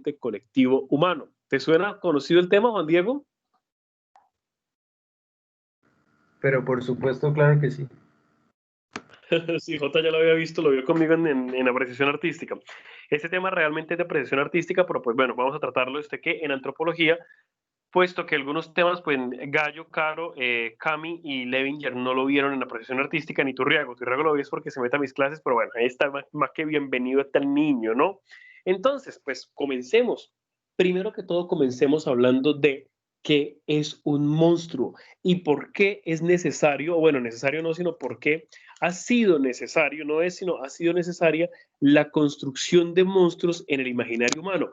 inconsciente colectivo humano. ¿Te suena conocido el tema, Juan Diego? Pero por supuesto, claro que sí. Sí, Jota ya lo había visto, lo vio conmigo en apreciación artística. Este tema realmente es de apreciación artística, pero pues bueno, vamos a tratarlo que en antropología, puesto que algunos temas, pues Gallo, Caro, Cami y Levinger no lo vieron en apreciación artística, ni Turriago. Turriago lo vio porque se mete a mis clases, pero bueno, ahí está más que bienvenido está el niño, ¿no? Entonces, pues comencemos. Primero que todo, comencemos hablando de qué es un monstruo y por qué es necesario, o bueno, necesario no, sino por qué ha sido necesario, no es, sino ha sido necesaria la construcción de monstruos en el imaginario humano.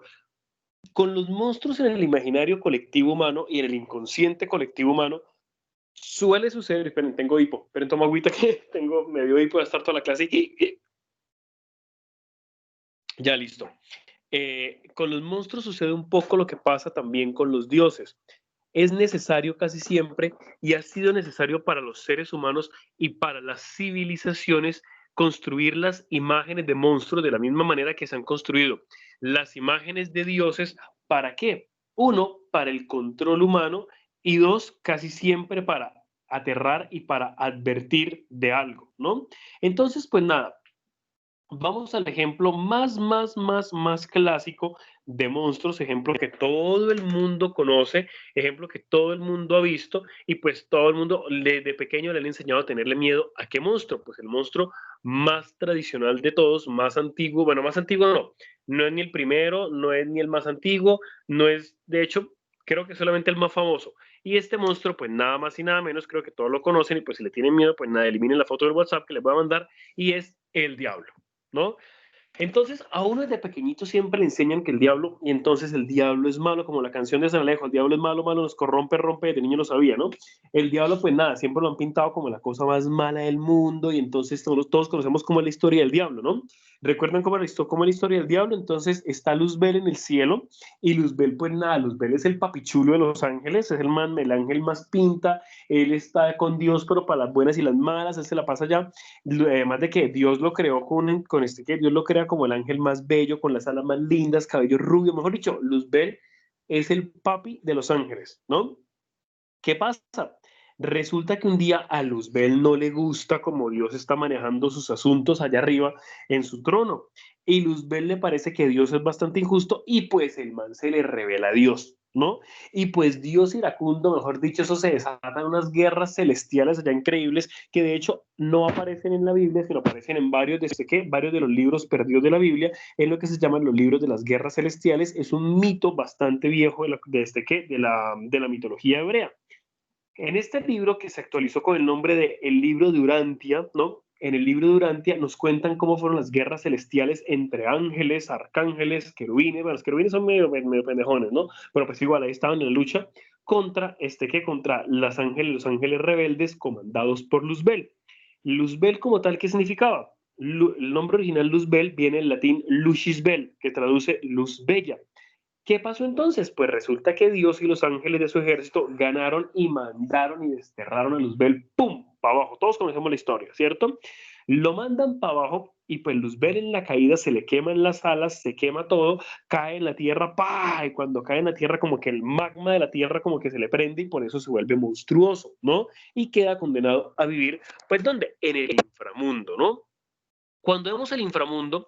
Con los monstruos en el imaginario colectivo humano y en el inconsciente colectivo humano, suele suceder, esperen, tengo hipo, pero toma agüita que tengo medio hipo de estar toda la clase y ya listo. Con los monstruos sucede un poco lo que pasa también con los dioses. Es necesario casi siempre y ha sido necesario para los seres humanos y para las civilizaciones construir las imágenes de monstruos de la misma manera que se han construido las imágenes de dioses. ¿Para qué? Uno, para el control humano y dos, casi siempre para aterrar y para advertir de algo, ¿no? Entonces, pues nada, vamos al ejemplo más clásico de monstruos, ejemplo que todo el mundo conoce, ejemplo que todo el mundo ha visto y pues todo el mundo de pequeño le han enseñado a tenerle miedo a qué monstruo, pues el monstruo más tradicional de todos, más antiguo, bueno, más antiguo no es ni el primero, no es ni el más antiguo, no es, de hecho, creo que solamente el más famoso. Y este monstruo, pues nada más y nada menos, creo que todos lo conocen y pues si le tienen miedo, pues nada, eliminen la foto del WhatsApp que les voy a mandar y es el diablo. ¿No? Entonces, a uno desde pequeñito siempre le enseñan que el diablo, y entonces el diablo es malo, como la canción de San Alejo, el diablo es malo, malo, nos corrompe, rompe, de niño lo sabía, ¿no? El diablo, pues nada, siempre lo han pintado como la cosa más mala del mundo, y entonces todos conocemos como la historia del diablo, ¿no? ¿Recuerdan cómo es la historia del diablo? Entonces está Luzbel en el cielo, y Luzbel, pues nada, Luzbel es el papichulo de los ángeles, es el ángel más pinta, él está con Dios, pero para las buenas y las malas, él se la pasa ya además de que Dios lo creó con que Dios lo crea como el ángel más bello, con las alas más lindas, cabello rubio, mejor dicho, Luzbel es el papi de los ángeles, ¿no? ¿Qué pasa? Resulta que un día a Luzbel no le gusta como Dios está manejando sus asuntos allá arriba en su trono. Y Luzbel le parece que Dios es bastante injusto y pues el man se le revela a Dios, ¿no? Y pues Dios iracundo, mejor dicho, eso se desatan unas guerras celestiales allá increíbles que de hecho no aparecen en la Biblia, sino aparecen en varios de los libros perdidos de la Biblia, en lo que se llaman los libros de las guerras celestiales. Es un mito bastante viejo de la mitología hebrea. En este libro que se actualizó con el nombre de El libro de Urantia, ¿no? En el libro de Urantia nos cuentan cómo fueron las guerras celestiales entre ángeles, arcángeles, querubines. Bueno, los querubines son medio pendejones, ¿no? Pero pues igual ahí estaban en la lucha contra contra los ángeles rebeldes comandados por Luzbel. Luzbel como tal, ¿qué significaba? El nombre original Luzbel viene del latín Lucis Bel, que traduce luz bella. ¿Qué pasó entonces? Pues resulta que Dios y los ángeles de su ejército ganaron y mandaron y desterraron a Luzbel, ¡pum!, para abajo. Todos conocemos la historia, ¿cierto? Lo mandan para abajo y pues Luzbel en la caída se le queman las alas, se quema todo, cae en la tierra, ¡pah! Y cuando cae en la tierra como que el magma de la tierra como que se le prende y por eso se vuelve monstruoso, ¿no? Y queda condenado a vivir, pues ¿dónde? En el inframundo, ¿no? Cuando vemos el inframundo,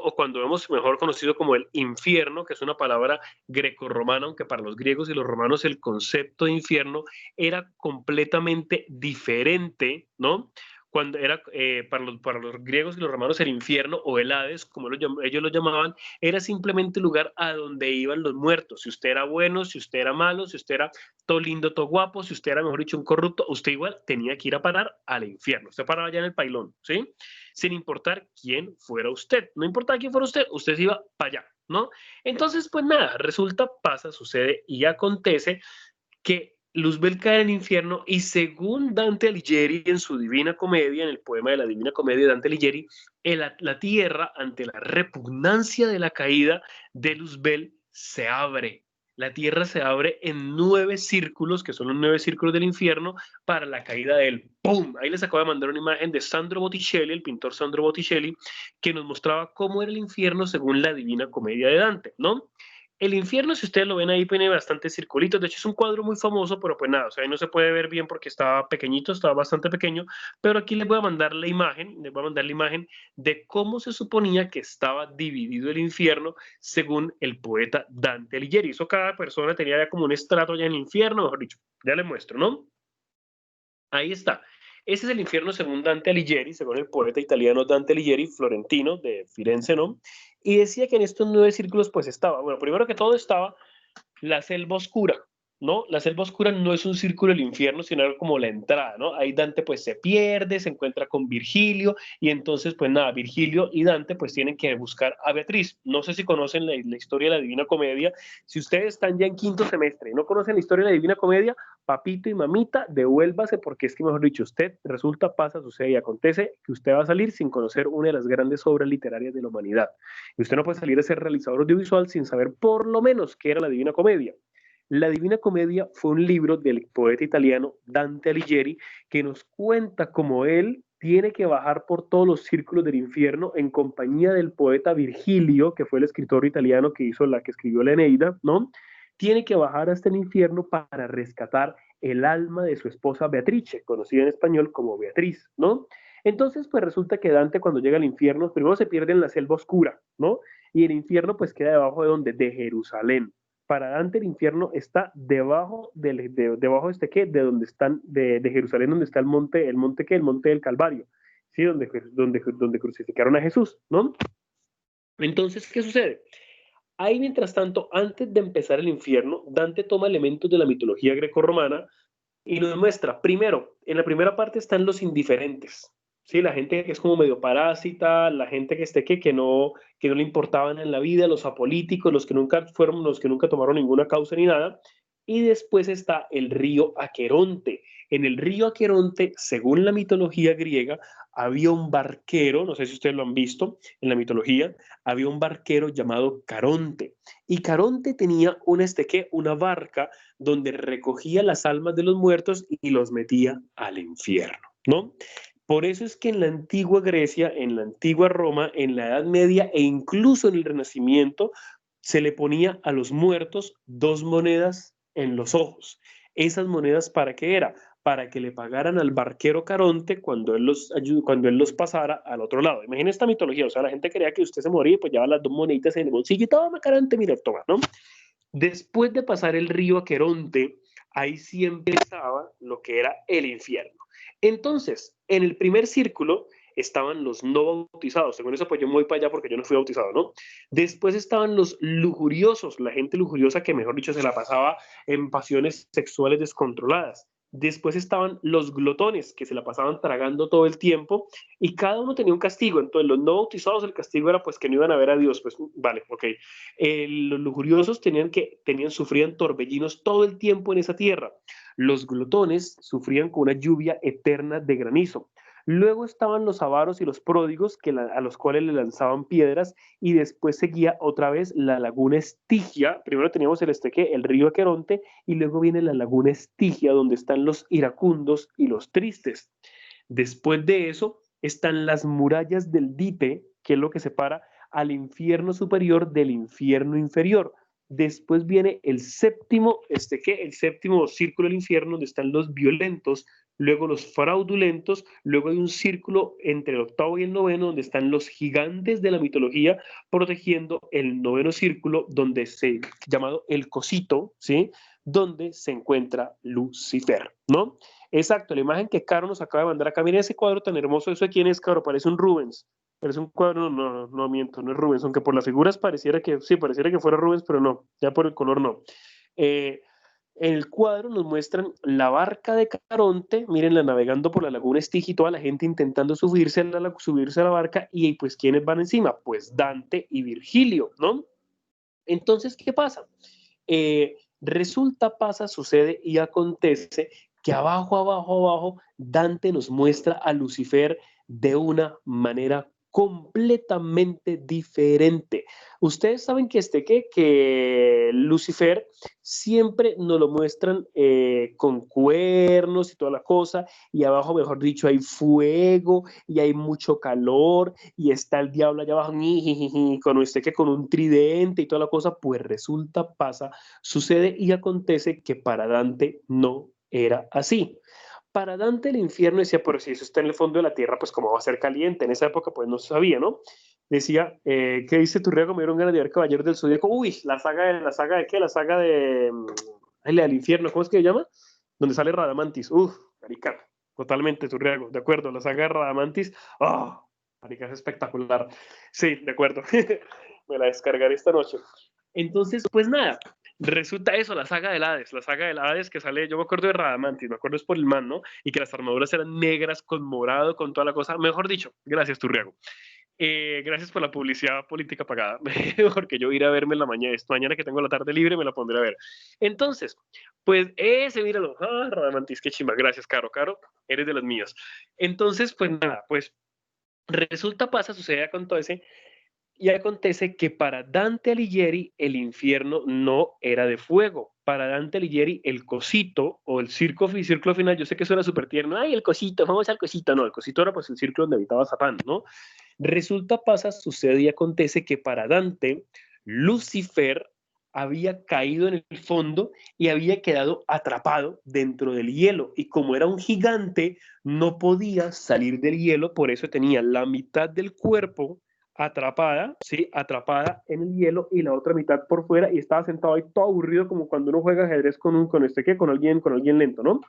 o cuando vemos mejor conocido como el infierno, que es una palabra grecorromana, aunque para los griegos y los romanos el concepto de infierno era completamente diferente, ¿no? Cuando era para los griegos y los romanos el infierno o el Hades, como ellos lo llamaban, era simplemente el lugar a donde iban los muertos. Si usted era bueno, si usted era malo, si usted era todo lindo, todo guapo, si usted era, mejor dicho, un corrupto, usted igual tenía que ir a parar al infierno. Usted paraba allá en el pailón, ¿sí? Sin importar quién fuera usted. No importaba quién fuera usted se iba para allá, ¿no? Entonces, pues nada, resulta, pasa, sucede y acontece que Luzbel cae en el infierno y según Dante Alighieri en su Divina Comedia, en el poema de la Divina Comedia de Dante Alighieri, la tierra ante la repugnancia de la caída de Luzbel se abre la tierra se abre en 9 círculos, que son los 9 círculos del infierno, para la caída de él. ¡Pum! Ahí les acabo de mandar una imagen de Sandro Botticelli, el pintor Sandro Botticelli, que nos mostraba cómo era el infierno según la Divina Comedia de Dante, ¿no? El infierno, si ustedes lo ven ahí, tiene bastantes circulitos. De hecho, es un cuadro muy famoso, pero pues nada, o sea, ahí no se puede ver bien porque estaba pequeñito, estaba bastante pequeño. Pero aquí les voy a mandar la imagen, les voy a mandar la imagen de cómo se suponía que estaba dividido el infierno según el poeta Dante Alighieri. Eso cada persona tenía ya como un estrato allá en el infierno, mejor dicho. Ya les muestro, ¿no? Ahí está. Ese es el infierno según Dante Alighieri, según el poeta italiano Dante Alighieri, florentino, de Firenze, ¿no? Y decía que en estos 9 círculos pues estaba, bueno, primero que todo estaba la selva oscura, ¿no? La selva oscura no es un círculo del infierno, sino como la entrada, ¿no? Ahí Dante pues se pierde, se encuentra con Virgilio y entonces pues nada, Virgilio y Dante pues tienen que buscar a Beatriz. No sé si conocen la historia de la Divina Comedia. Si ustedes están ya en quinto semestre y no conocen la historia de la Divina Comedia, papito y mamita, devuélvase porque es que mejor dicho, usted resulta, pasa, sucede y acontece que usted va a salir sin conocer una de las grandes obras literarias de la humanidad. Y usted no puede salir a ser realizador audiovisual sin saber por lo menos qué era la Divina Comedia. La Divina Comedia fue un libro del poeta italiano Dante Alighieri que nos cuenta cómo él tiene que bajar por todos los círculos del infierno en compañía del poeta Virgilio, que fue el escritor italiano que hizo la que escribió la Eneida, ¿no? Tiene que bajar hasta el infierno para rescatar el alma de su esposa Beatrice, conocida en español como Beatriz, ¿no? Entonces, pues resulta que Dante cuando llega al infierno, primero se pierde en la selva oscura, ¿no? Y el infierno pues queda debajo de donde, de Jerusalén. Para Dante el infierno está debajo debajo de este qué, de donde están, de Jerusalén, donde está el monte qué, el monte del Calvario, ¿sí? Donde crucificaron a Jesús, ¿no? Entonces, ¿qué sucede? Ahí, mientras tanto, antes de empezar el infierno, Dante toma elementos de la mitología grecorromana y nos muestra, primero, en la primera parte están los indiferentes, ¿sí? La gente que es como medio parásita, la gente que esté que no le importaban en la vida, los apolíticos, los que nunca fueron, los que nunca tomaron ninguna causa ni nada. Y después está el río Aqueronte. En el río Aqueronte, según la mitología griega, había un barquero, no sé si ustedes lo han visto en la mitología, había un barquero llamado Caronte. Y Caronte tenía una barca donde recogía las almas de los muertos y los metía al infierno, ¿no? Por eso es que en la antigua Grecia, en la antigua Roma, en la Edad Media e incluso en el Renacimiento, se le ponía a los muertos 2 monedas en los ojos. ¿Esas monedas para qué era? Para que le pagaran al barquero Caronte cuando él los pasara al otro lado. Imagina esta mitología, o sea, la gente creía que usted se moría y pues llevaba las 2 moneditas en el bolsillo y toma Caronte, mira, toma, ¿no? Después de pasar el río Aqueronte, ahí sí empezaba lo que era el infierno. Entonces, en el primer círculo estaban los no bautizados. Según eso, pues yo me voy para allá porque yo no fui bautizado, ¿no? Después estaban los lujuriosos, la gente lujuriosa que, mejor dicho, se la pasaba en pasiones sexuales descontroladas. Después estaban los glotones, que se la pasaban tragando todo el tiempo, y cada uno tenía un castigo. Entonces, los no bautizados, el castigo era pues que no iban a ver a Dios. Pues vale, ok. Los lujuriosos sufrían torbellinos todo el tiempo en esa tierra. Los glotones sufrían con una lluvia eterna de granizo. Luego estaban los avaros y los pródigos a los cuales le lanzaban piedras y después seguía otra vez la laguna Estigia. Primero teníamos el río Aqueronte y luego viene la laguna Estigia donde están los iracundos y los tristes. Después de eso están las murallas del dipe, que es lo que separa al infierno superior del infierno inferior. Después viene el séptimo círculo del infierno, donde están los violentos, luego los fraudulentos, luego hay un círculo entre el octavo y el noveno, donde están los gigantes de la mitología, protegiendo el noveno círculo, llamado el cosito, ¿sí? Donde se encuentra Lucifer, ¿no? Exacto, la imagen que Caro nos acaba de mandar acá. Miren ese cuadro tan hermoso. ¿Eso de quién es, Caro? Parece un Rubens. Parece un cuadro, no miento, no es Rubens, aunque por las figuras pareciera que fuera Rubens, pero no, ya por el color no. En el cuadro nos muestran la barca de Caronte, mírenla navegando por la laguna Estigia y toda la gente intentando subirse a la barca, y pues ¿quiénes van encima? Pues Dante y Virgilio, ¿no? Entonces, ¿qué pasa? Resulta, sucede y acontece que abajo, Dante nos muestra a Lucifer de una manera completamente diferente. Ustedes saben que Lucifer siempre nos lo muestran con cuernos y toda la cosa, y abajo, mejor dicho, hay fuego y hay mucho calor, y está el diablo allá abajo, con un tridente y toda la cosa. Pues resulta, pasa, sucede y acontece que para Dante no era así. Para Dante el infierno decía, pero si eso está en el fondo de la tierra, pues cómo va a ser caliente. En esa época pues no se sabía, ¿no? Decía, ¿qué dice Turriago? Me dieron ganas de ver Caballeros del Zodíaco. Uy, la saga de qué, la saga de la del infierno, ¿cómo es que se llama? Donde sale Radamantis. Uf, marica, totalmente Turriago, de acuerdo, la saga de Radamantis. Oh, marica, es espectacular. Sí, de acuerdo. Me la descargaré esta noche. Entonces, pues nada, resulta eso, la saga del Hades que sale, yo me acuerdo de Radamantis, me acuerdo es por el man, ¿no? Y que las armaduras eran negras con morado, con toda la cosa, mejor dicho, gracias Turriago. Gracias por la publicidad política pagada, porque yo iré a verme en la mañana, esta mañana que tengo la tarde libre me la pondré a ver. Entonces, pues míralo, Radamantis, qué chimba, gracias Caro, eres de los míos. Entonces, pues nada, pues resulta, pasa, sucede con todo ese, y acontece que para Dante Alighieri el infierno no era de fuego. Para Dante Alighieri el cosito o el círculo final, yo sé que eso era súper tierno, ay, el cosito, vamos al cosito. No, el cosito era pues el círculo donde habitaba Satán, ¿no? Resulta, pasa, sucede y acontece que para Dante, Lucifer había caído en el fondo y había quedado atrapado dentro del hielo. Y como era un gigante, no podía salir del hielo, por eso tenía la mitad del cuerpo atrapada, ¿sí? Atrapada en el hielo y la otra mitad por fuera y estaba sentado ahí todo aburrido como cuando uno juega ajedrez con alguien lento, ¿no?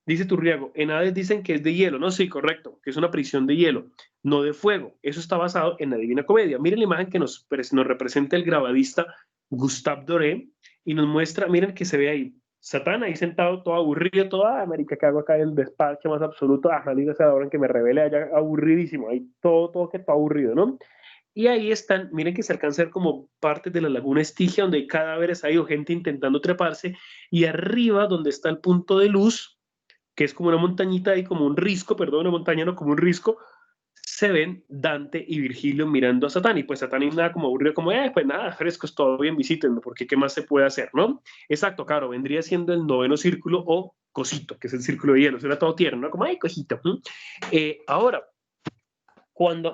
Dice Turriago, en Hades dicen que es de hielo, ¿no? Sí, correcto, que es una prisión de hielo, no de fuego. Eso está basado en la Divina Comedia. Miren la imagen que nos representa el grabadista Gustave Doré y nos muestra, miren que se ve ahí, Satán ahí sentado todo aburrido, todo, marica, ¿qué hago acá en el despacho más absoluto? Maldita sea la hora en que me revele allá aburridísimo, ahí todo que está aburrido, ¿no? Y ahí están, miren que se alcanza a ver como partes de la laguna Estigia, donde hay cadáveres ahí o gente intentando treparse, y arriba, donde está el punto de luz, que es como una montañita y como un risco, perdón, una montaña no, como un risco, se ven Dante y Virgilio mirando a Satán, y pues Satán es nada como aburrido, como, pues nada, frescos, todo bien, visítenme, porque qué más se puede hacer, ¿no? Exacto, claro, vendría siendo el noveno círculo o cosito, que es el círculo de hielo, será todo tierno, ¿no? Como, ay, cosito. Ahora,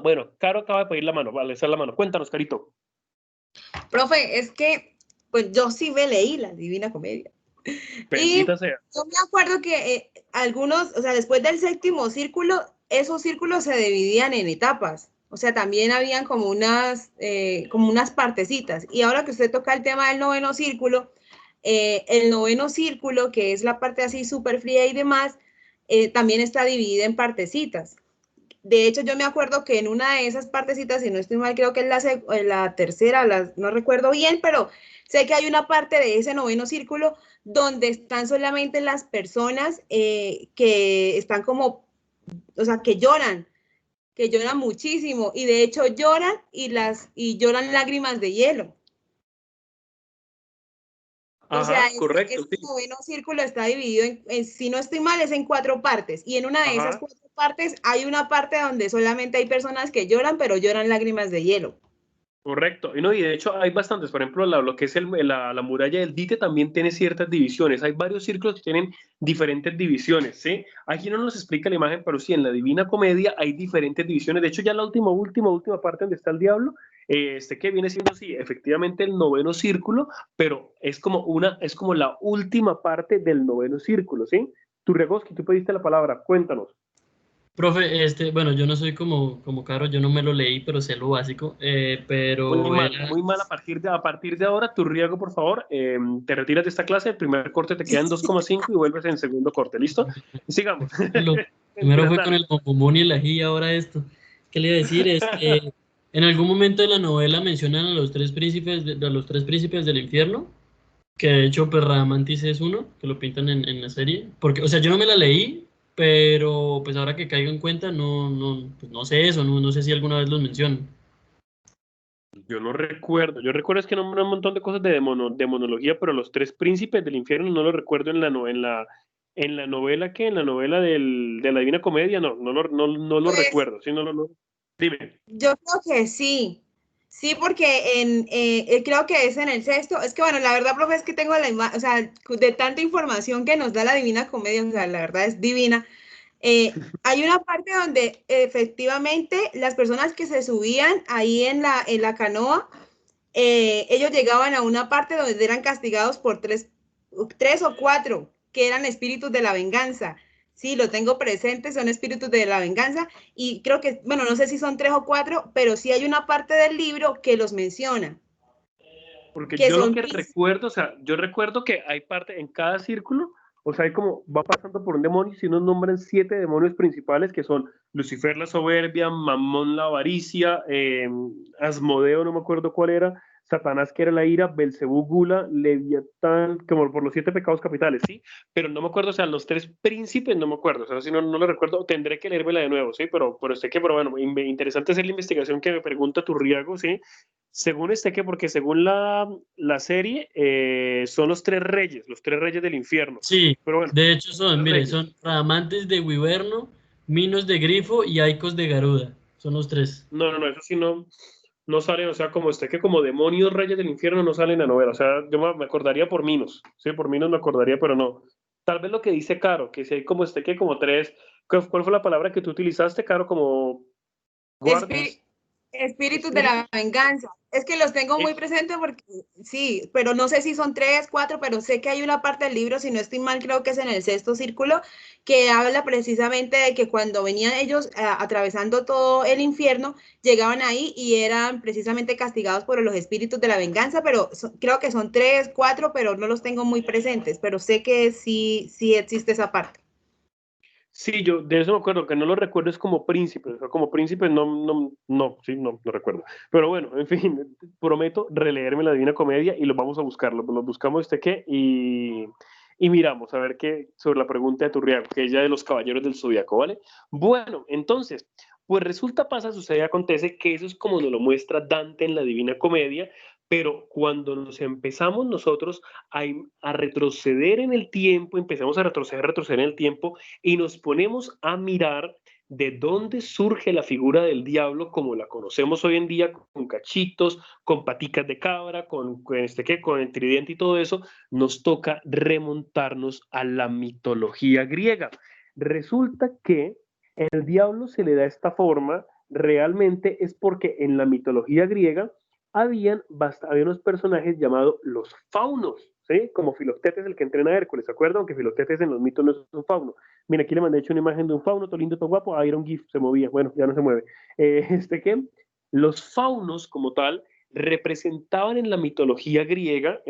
bueno, Caro acaba de pedir la mano, vale, esa es la mano, cuéntanos, Carito. Profe, es que, pues yo sí me leí la Divina Comedia. Bendita y sea. yo me acuerdo que algunos, o sea, después del séptimo círculo, esos círculos se dividían en etapas. O sea, también habían como unas partecitas. Y ahora que usted toca el tema del noveno círculo, el noveno círculo, que es la parte así súper fría y demás, también está dividida en partecitas. De hecho, yo me acuerdo que en una de esas partecitas, si no estoy mal, creo que es la tercera, no recuerdo bien, pero sé que hay una parte de ese noveno círculo donde están solamente las personas que están como, o sea, que lloran muchísimo, y de hecho lloran y lloran lágrimas de hielo. Ajá, o sea, correcto, este sí. noveno círculo está dividido si no estoy mal, es en 4 partes. Y en una de esas 4 partes hay una parte donde solamente hay personas que lloran, pero lloran lágrimas de hielo. Correcto, y no, y de hecho hay bastantes, por ejemplo, lo que es la muralla del Dite también tiene ciertas divisiones, hay varios círculos que tienen diferentes divisiones, ¿sí? Aquí no nos explica la imagen, pero sí, en la Divina Comedia hay diferentes divisiones, de hecho ya la última parte donde está el diablo, que viene siendo, sí, efectivamente el noveno círculo, pero es como la última parte del noveno círculo, ¿sí? Turriagoski, tú pediste la palabra, cuéntanos. Profe, bueno, yo no soy como Caro, yo no me lo leí, pero sé lo básico, Muy pero mal, era... muy mal. A partir de ahora, Turriago, por favor, te retiras de esta clase. El primer corte te queda en 2,5 y vuelves en segundo corte. ¿Listo? Sigamos. Primero Mentiras, fue con dale. el bombomón y el ají, ahora esto. ¿Qué le iba a decir? En algún momento de la novela mencionan a los tres príncipes, a los tres príncipes del infierno, que de hecho pues Radamantis es uno, que lo pintan en la serie. Porque, o sea, yo no me la leí, pero pues ahora que caigo en cuenta, pues, no sé eso, no sé si alguna vez los mencionan. Yo no recuerdo. Yo recuerdo es que nombran un montón de cosas de demonología, pero los tres príncipes del infierno no lo recuerdo en la novela de la Divina Comedia. No lo Pues, recuerdo. Sí, no. Dime. Yo creo que sí. Sí, porque creo que es en el sexto. Es que, bueno, la verdad, profe, es que tengo o sea, de tanta información que nos da la Divina Comedia, o sea, la verdad es divina. Hay una parte donde efectivamente las personas que se subían ahí en la canoa, ellos llegaban a una parte donde eran castigados por tres o cuatro, que eran espíritus de la venganza. Sí, lo tengo presente, son espíritus de la venganza y creo que, bueno, no sé si son 3 o 4, pero sí hay una parte del libro que los menciona. Porque Que yo lo son que recuerdo, o sea, yo recuerdo que hay parte en cada círculo, o sea, hay como va pasando por un demonio y si nos nombran 7 demonios principales que son Lucifer la soberbia, Mamón la avaricia, Asmodeo, no me acuerdo cuál era, Satanás que era la ira, Belcebú gula, Leviatán, como por los 7 pecados capitales, ¿sí? Pero no me acuerdo, o sea, los 3 príncipes no me acuerdo, o sea, si no, no lo recuerdo, tendré que leérmela de nuevo, ¿sí? Pero sé que, pero bueno, interesante hacer la investigación que me pregunta Turriago, ¿sí? Según porque según la serie, son los 3 reyes del infierno. Sí, Pero bueno, de hecho son, mire, reyes. son Radamantes de Wiverno, Minos de Grifo y Aicos de Garuda. Son los 3. No, eso sí no salen, o sea, como demonios reyes del infierno no salen en la novela. O sea, yo me acordaría por Minos, sí, por Minos me acordaría, pero no. Tal vez lo que dice Caro, que si hay como 3, ¿cuál fue la palabra que tú utilizaste, Caro? Como guardias, espíritus de la espíritus. venganza. Es que los tengo muy presentes porque sí, pero no sé si son 3, 4, pero sé que hay una parte del libro, si no estoy mal, creo que es en el sexto círculo, que habla precisamente de que cuando venían ellos atravesando todo el infierno, llegaban ahí y eran precisamente castigados por los espíritus de la venganza, pero creo que son 3, 4, pero no los tengo muy presentes, pero sé que sí existe esa parte. Sí, yo de eso me acuerdo, que no lo recuerdo es como príncipe, o sea, como príncipe no recuerdo. Pero bueno, en fin, prometo releerme la Divina Comedia y lo vamos a buscar, lo buscamos y miramos a ver qué sobre la pregunta de Turriago, que es ya de los caballeros del Zodiaco, ¿vale? Bueno, entonces, pues resulta, pasa, sucede, acontece que eso es como nos lo muestra Dante en la Divina Comedia, pero cuando nos empezamos nosotros a retroceder en el tiempo, empezamos a retroceder en el tiempo, y nos ponemos a mirar de dónde surge la figura del diablo como la conocemos hoy en día, con cachitos, con paticas de cabra, con el tridente y todo eso, nos toca remontarnos a la mitología griega. Resulta que el diablo se le da esta forma realmente es porque en la mitología griega había unos personajes llamados los faunos, ¿sí? Como Filoctetes, el que entrena a Hércules, ¿se acuerdan? Aunque Filoctetes en los mitos no es un fauno. Mira, aquí le mandé hecho una imagen de un fauno, todo lindo, todo guapo, ahí era un GIF, se movía, bueno, ya no se mueve. ¿Qué? Los faunos, como tal, representaban en la mitología griega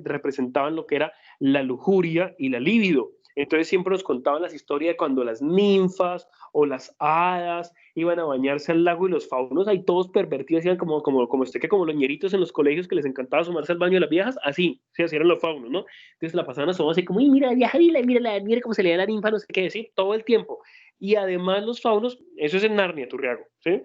representaban lo que era la lujuria y la libido. Entonces siempre nos contaban las historias de cuando las ninfas o las hadas iban a bañarse al lago y los faunos ahí todos pervertidos, hacían como los ñeritos en los colegios que les encantaba asomarse al baño de las viejas, así, sí, así eran los faunos, ¿no? Entonces la pasaban asomando así como, mira la vieja, mira cómo se le da la ninfa, no sé qué decir, todo el tiempo. Y además los faunos, eso es en Narnia, Turriago, ¿sí?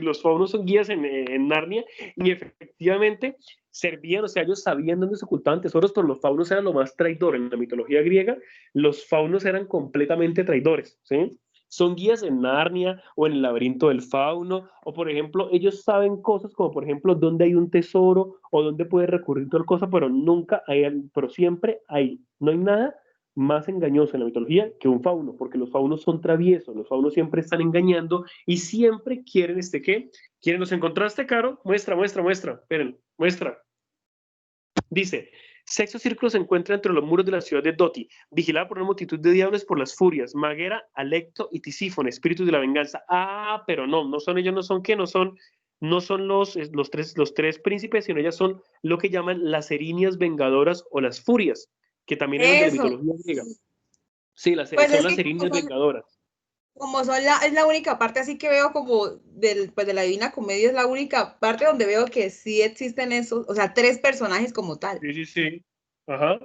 Los faunos son guías en Narnia y efectivamente servían, o sea, ellos sabían dónde se ocultaban tesoros, pero los faunos eran lo más traidor. En la mitología griega, los faunos eran completamente traidores, ¿sí? Son guías en Narnia o en el laberinto del fauno, o por ejemplo, ellos saben cosas como por ejemplo dónde hay un tesoro o dónde puede recurrir tal cosa, pero pero siempre no hay nada más engañoso en la mitología que un fauno, porque los faunos son traviesos, los faunos siempre están engañando y siempre quieren ¿qué? ¿Quieren? ¿Los encontraste, Caro? Muestra, esperen, muestra. Dice, sexto círculo se encuentra entre los muros de la ciudad de Doti, vigilada por una multitud de diablos por las furias, Maguera, Alecto y Tisífone, espíritus de la venganza. Ah, pero no son ellos, no son los tres príncipes, sino ellas son lo que llaman las erinias vengadoras o las furias, que también eran de la Eso. mitología griega. Sí, Pues son es las que erinias vengadoras. como es la única parte así que veo como pues de la Divina Comedia, es la única parte donde veo que sí existen esos, o sea, 3 personajes como tal. Sí. Ajá.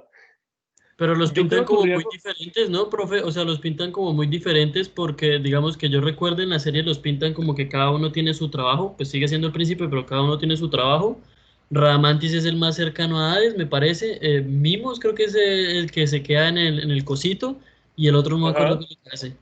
Pero los Yo pintan creo, como muy Turriago, diferentes, ¿no, profe? O sea, los pintan como muy diferentes porque, digamos que yo recuerdo en la serie los pintan como que cada uno tiene su trabajo, pues sigue siendo el príncipe, pero cada uno tiene su trabajo. Radamantis es el más cercano a Hades, me parece. Mimos creo que es el que se queda en el cosito y el otro no me acuerdo ajá. qué es lo que hace.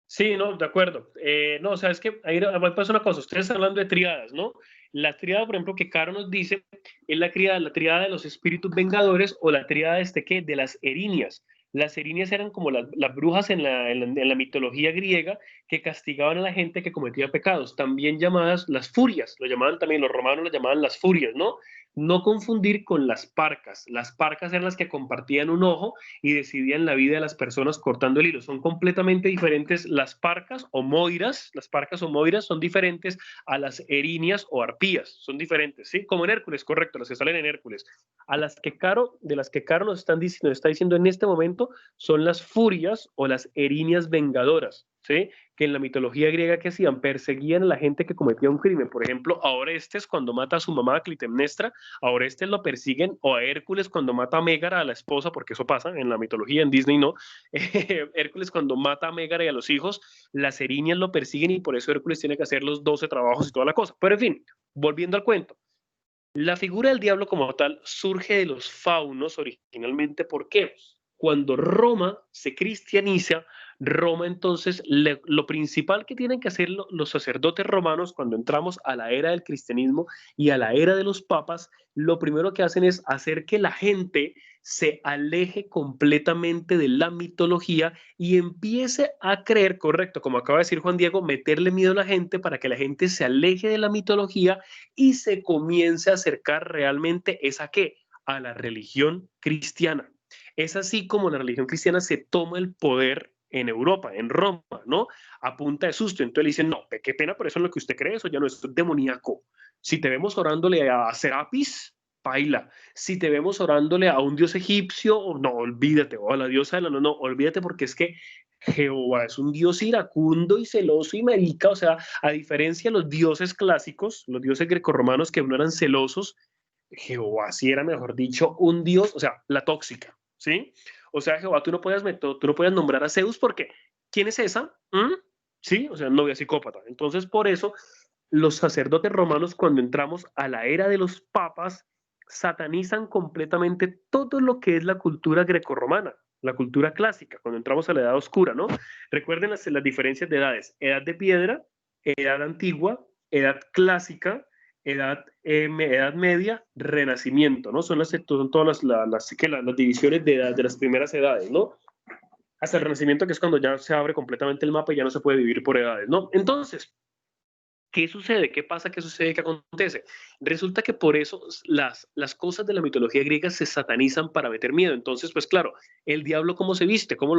Sí, no, de acuerdo. No, o sea, es que ahí pasa una cosa, ustedes están hablando de triadas, ¿no? La triada, por ejemplo, que Caro nos dice, es la triada de los espíritus vengadores o la triada ¿qué? De las erinias. Las erinias eran como las brujas en la mitología griega que castigaban a la gente que cometía pecados, también llamadas las furias, lo llamaban también, los romanos lo llamaban las furias, ¿no? No confundir con las parcas. Las parcas eran las que compartían un ojo y decidían la vida de las personas cortando el hilo. Son completamente diferentes las parcas o moiras. Las parcas o moiras son diferentes a las erinias o arpías. Son diferentes, ¿sí? Como en Hércules, correcto, las que salen en Hércules. De las que Caro nos está diciendo en este momento, son las furias o las erinias vengadoras, ¿sí? Que en la mitología griega, ¿qué hacían? Perseguían a la gente que cometía un crimen. Por ejemplo, a Orestes cuando mata a su mamá, Clitemnestra, a Orestes lo persiguen, o a Hércules cuando mata a Mégara, a la esposa, porque eso pasa en la mitología, en Disney no. Hércules cuando mata a Mégara y a los hijos, las erinias lo persiguen y por eso Hércules tiene que hacer los 12 trabajos y toda la cosa. Pero en fin, volviendo al cuento. La figura del diablo como tal surge de los faunos originalmente. ¿Por qué? Cuando Roma se cristianiza, Roma entonces, lo principal que tienen que hacer los sacerdotes romanos cuando entramos a la era del cristianismo y a la era de los papas, lo primero que hacen es hacer que la gente se aleje completamente de la mitología y empiece a creer, correcto, como acaba de decir Juan Diego, meterle miedo a la gente para que la gente se aleje de la mitología y se comience a acercar realmente ¿es a qué? A la religión cristiana. Es así como la religión cristiana se toma el poder en Europa, en Roma, ¿no? A punta de susto. Entonces le dicen, no, qué pena, pero eso es lo que usted cree, eso ya no es demoníaco. Si te vemos orándole a Serapis, paila. Si te vemos orándole a un dios egipcio, no, olvídate, o a la diosa de la no, olvídate porque es que Jehová es un dios iracundo y celoso y marica, o sea, a diferencia de los dioses clásicos, los dioses grecorromanos que no eran celosos, Jehová sí era, mejor dicho, un dios, o sea, la tóxica, ¿sí? O sea, Jehová, tú no puedes nombrar a Zeus porque, ¿quién es esa? ¿Mm? Sí, o sea, novia psicópata. Entonces, por eso, los sacerdotes romanos, cuando entramos a la era de los papas, satanizan completamente todo lo que es la cultura grecorromana, la cultura clásica, cuando entramos a la edad oscura, ¿no? Recuerden las diferencias de edades, edad de piedra, edad antigua, edad clásica, edad media, renacimiento, ¿no? Son todas las divisiones de edad de las primeras edades, ¿no? Hasta el renacimiento, que es cuando ya se abre completamente el mapa y ya no se puede vivir por edades, ¿no? Entonces, ¿qué sucede? ¿Qué pasa? ¿Qué sucede? ¿Qué acontece? Resulta que por eso las cosas de la mitología griega se satanizan para meter miedo. Entonces, pues claro, el diablo ¿cómo se viste? ¿Cómo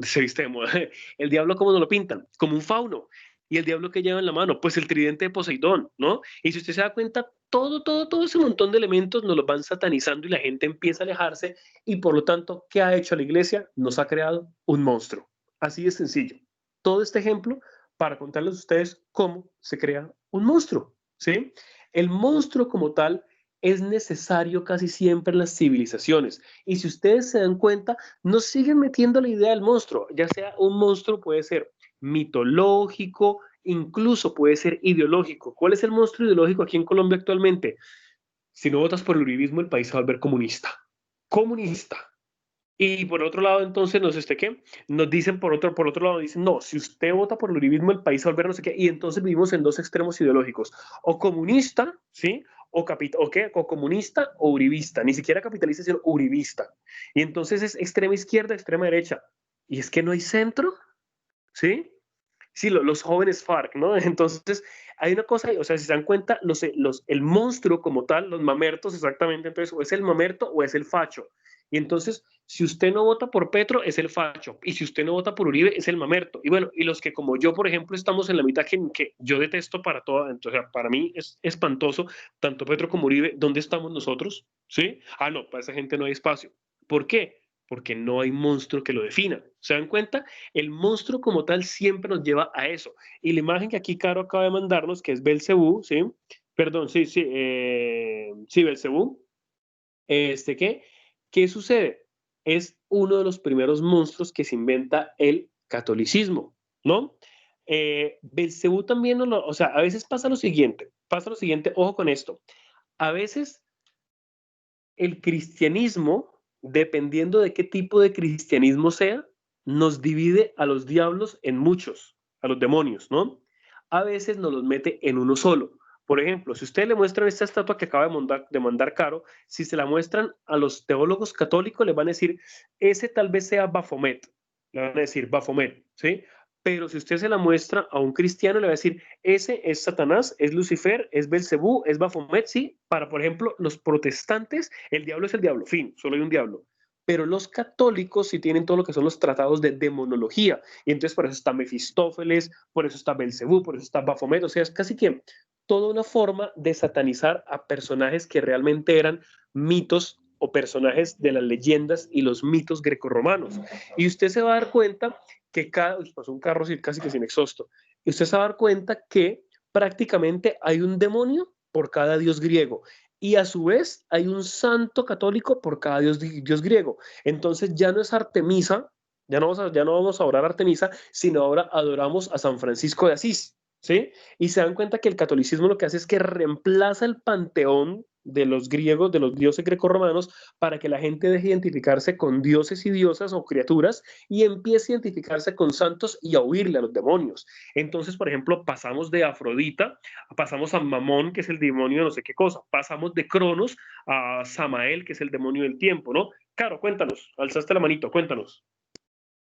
se viste de moda? El diablo ¿cómo nos lo pintan? Como un fauno. ¿Y el diablo que lleva en la mano? Pues el tridente de Poseidón, ¿no? Y si usted se da cuenta, todo ese montón de elementos nos los van satanizando y la gente empieza a alejarse y por lo tanto, ¿qué ha hecho la iglesia? Nos ha creado un monstruo. Así de sencillo. Todo este ejemplo para contarles a ustedes cómo se crea un monstruo, ¿sí? El monstruo como tal es necesario casi siempre en las civilizaciones. Y si ustedes se dan cuenta, nos siguen metiendo la idea del monstruo, ya sea un monstruo puede ser mitológico, incluso puede ser ideológico. ¿Cuál es el monstruo ideológico aquí en Colombia actualmente? Si no votas por el uribismo, el país se va a volver comunista. Comunista. Y por otro lado, entonces, ¿qué? Nos dicen por otro lado, dicen, no, si usted vota por el uribismo, el país va a volver no sé qué. Y entonces vivimos en dos extremos ideológicos. O comunista, ¿sí? O comunista o uribista. Ni siquiera capitalista, sino uribista. Y entonces es extrema izquierda, extrema derecha. Y es que no hay centro, ¿sí? Sí, los jóvenes FARC, ¿no? Entonces, hay una cosa, o sea, si se dan cuenta, el monstruo como tal, los mamertos exactamente, entonces, o es el mamerto o es el facho. Y entonces, si usted no vota por Petro, es el facho. Y si usted no vota por Uribe, es el mamerto. Y bueno, y los que como yo, por ejemplo, estamos en la mitad que yo detesto para toda, entonces, para mí es espantoso, tanto Petro como Uribe, ¿dónde estamos nosotros? ¿Sí? Ah, no, para esa gente no hay espacio. ¿Por qué? Porque no hay monstruo que lo defina. ¿Se dan cuenta? El monstruo como tal siempre nos lleva a eso. Y la imagen que aquí Caro acaba de mandarnos, que es Belcebú, ¿sí? Perdón, sí, Belcebú. ¿Qué sucede? Es uno de los primeros monstruos que se inventa el catolicismo, ¿no? Belcebú también, o sea, a veces pasa lo siguiente, ojo con esto. A veces el cristianismo, dependiendo de qué tipo de cristianismo sea, nos divide a los diablos en muchos, a los demonios, ¿no? A veces nos los mete en uno solo. Por ejemplo, si ustedes le muestran esta estatua que acaba de mandar Caro, si se la muestran a los teólogos católicos, les van a decir, ese tal vez sea Baphomet, le van a decir Baphomet, ¿sí? Pero si usted se la muestra a un cristiano, le va a decir, ese es Satanás, es Lucifer, es Belcebú, es Baphomet, ¿sí? Para, por ejemplo, los protestantes, el diablo es el diablo, fin, solo hay un diablo. Pero los católicos sí tienen todo lo que son los tratados de demonología. Y entonces por eso está Mefistófeles, por eso está Belcebú, por eso está Baphomet. O sea, es casi que toda una forma de satanizar a personajes que realmente eran mitos o personajes de las leyendas y los mitos grecorromanos. Y usted se va a dar cuenta que pasó un carro casi que sin exhausto, y usted se va a dar cuenta que prácticamente hay un demonio por cada dios griego, y a su vez hay un santo católico por cada dios griego. Entonces ya no es Artemisa, ya no vamos a orar a Artemisa, sino ahora adoramos a San Francisco de Asís, ¿sí? Y se dan cuenta que el catolicismo lo que hace es que reemplaza el panteón de los griegos, de los dioses grecorromanos, para que la gente deje de identificarse con dioses y diosas o criaturas y empiece a identificarse con santos y a huirle a los demonios. Entonces, por ejemplo, pasamos de Afrodita, pasamos a Mamón, que es el demonio de no sé qué cosa, pasamos de Cronos a Samael, que es el demonio del tiempo, ¿no? Caro, cuéntanos, alzaste la manito, cuéntanos.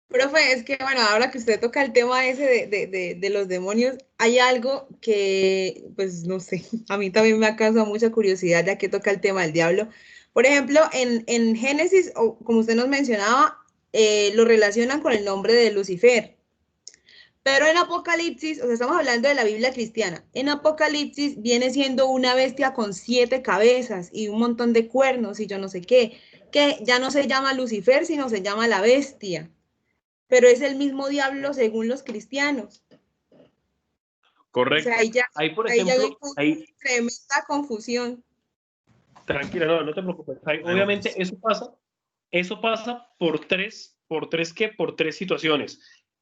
Profe, es que bueno, ahora que usted toca el tema ese de los demonios, hay algo que, pues no sé, a mí también me ha causado mucha curiosidad ya que toca el tema del diablo. Por ejemplo, en Génesis, o como usted nos mencionaba, lo relacionan con el nombre de Lucifer. Pero en Apocalipsis, o sea, estamos hablando de la Biblia cristiana, en Apocalipsis viene siendo una bestia con 7 cabezas y un montón de cuernos y yo no sé qué, que ya no se llama Lucifer, sino se llama la bestia. Pero es el mismo diablo según los cristianos. Correcto. O sea, ahí, por ejemplo, hay tremenda confusión. Tranquila, no te preocupes. Obviamente eso pasa por tres situaciones.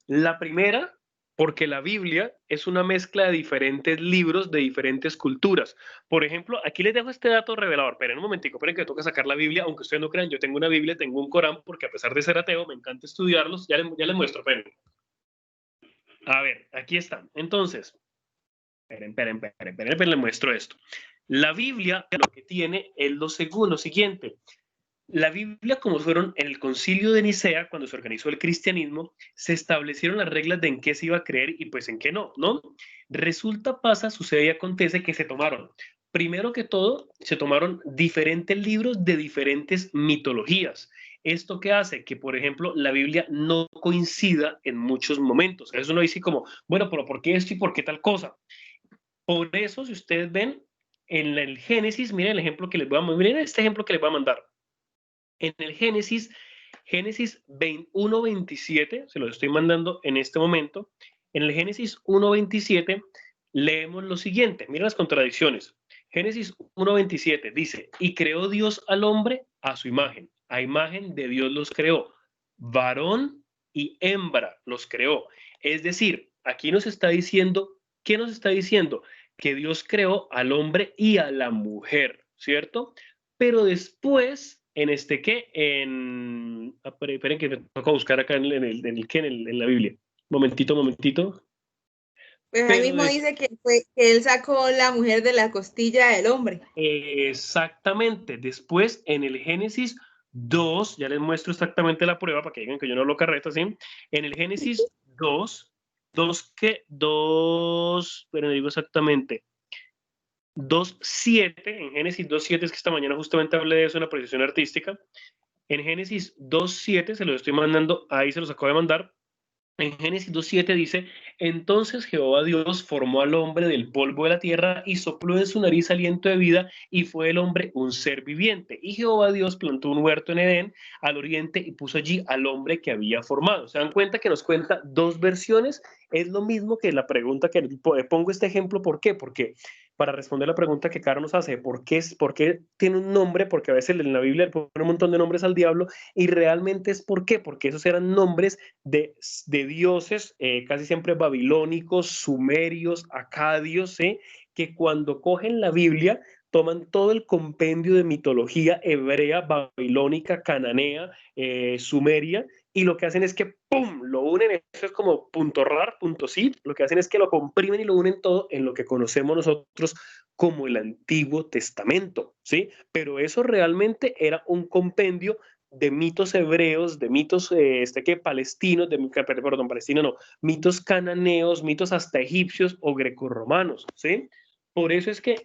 La primera, porque la Biblia es una mezcla de diferentes libros de diferentes culturas. Por ejemplo, aquí les dejo este dato revelador. Esperen un momentico, esperen que toca sacar la Biblia, aunque ustedes no crean, yo tengo una Biblia, tengo un Corán, porque a pesar de ser ateo, me encanta estudiarlos. Ya les muestro, esperen. A ver, aquí están. Entonces, esperen, les muestro esto. La Biblia lo que tiene es lo siguiente. La Biblia, como fueron en el concilio de Nicea, cuando se organizó el cristianismo, se establecieron las reglas de en qué se iba a creer y pues en qué no, ¿no? Resulta, pasa, sucede y acontece que se tomaron, primero que todo, se tomaron diferentes libros de diferentes mitologías. ¿Esto qué hace? Que, por ejemplo, la Biblia no coincida en muchos momentos. Eso uno dice como, bueno, pero ¿por qué esto y por qué tal cosa? Por eso, si ustedes ven en el Génesis, miren el ejemplo que les voy a mandar, miren este ejemplo que les voy a mandar. En el Génesis 1:27, se los estoy mandando en este momento, en el Génesis 1:27 leemos lo siguiente, miren las contradicciones. Génesis 1:27 dice, y creó Dios al hombre a su imagen, a imagen de Dios los creó, varón y hembra los creó. Es decir, aquí nos está diciendo, ¿qué nos está diciendo? Que Dios creó al hombre y a la mujer, ¿cierto? Pero después, esperen que me toca buscar acá en la Biblia. Momentito. Pues ahí mismo dice que él sacó la mujer de la costilla del hombre. Exactamente. Después, en el Génesis 2, ya les muestro exactamente la prueba para que digan que yo no hablo carreta, ¿sí? En el Génesis 2, pero no digo exactamente. 2:7, en Génesis 2:7, es que esta mañana justamente hablé de eso en la proyección artística. En Génesis 2:7, se los estoy mandando, ahí se los acabo de mandar. En Génesis 2:7 dice, entonces Jehová Dios formó al hombre del polvo de la tierra y sopló en su nariz aliento de vida y fue el hombre un ser viviente. Y Jehová Dios plantó un huerto en Edén al oriente y puso allí al hombre que había formado. ¿Se dan cuenta que nos cuenta dos versiones? Es lo mismo que la pregunta que pongo este ejemplo. ¿Por qué? Porque para responder la pregunta que Caro nos hace, ¿por qué tiene un nombre? Porque a veces en la Biblia le ponen un montón de nombres al diablo y realmente es ¿por qué? Porque esos eran nombres de dioses, casi siempre babilónicos, sumerios, acadios, que cuando cogen la Biblia toman todo el compendio de mitología hebrea, babilónica, cananea, sumeria, y lo que hacen es que ¡pum! Lo unen, eso es como punto .rar, punto .zip, lo que hacen es que lo comprimen y lo unen todo en lo que conocemos nosotros como el Antiguo Testamento, ¿sí? Pero eso realmente era un compendio de mitos hebreos, de mitos palestinos, perdón, palestinos no, mitos cananeos, mitos hasta egipcios o grecorromanos, ¿sí? Por eso es que,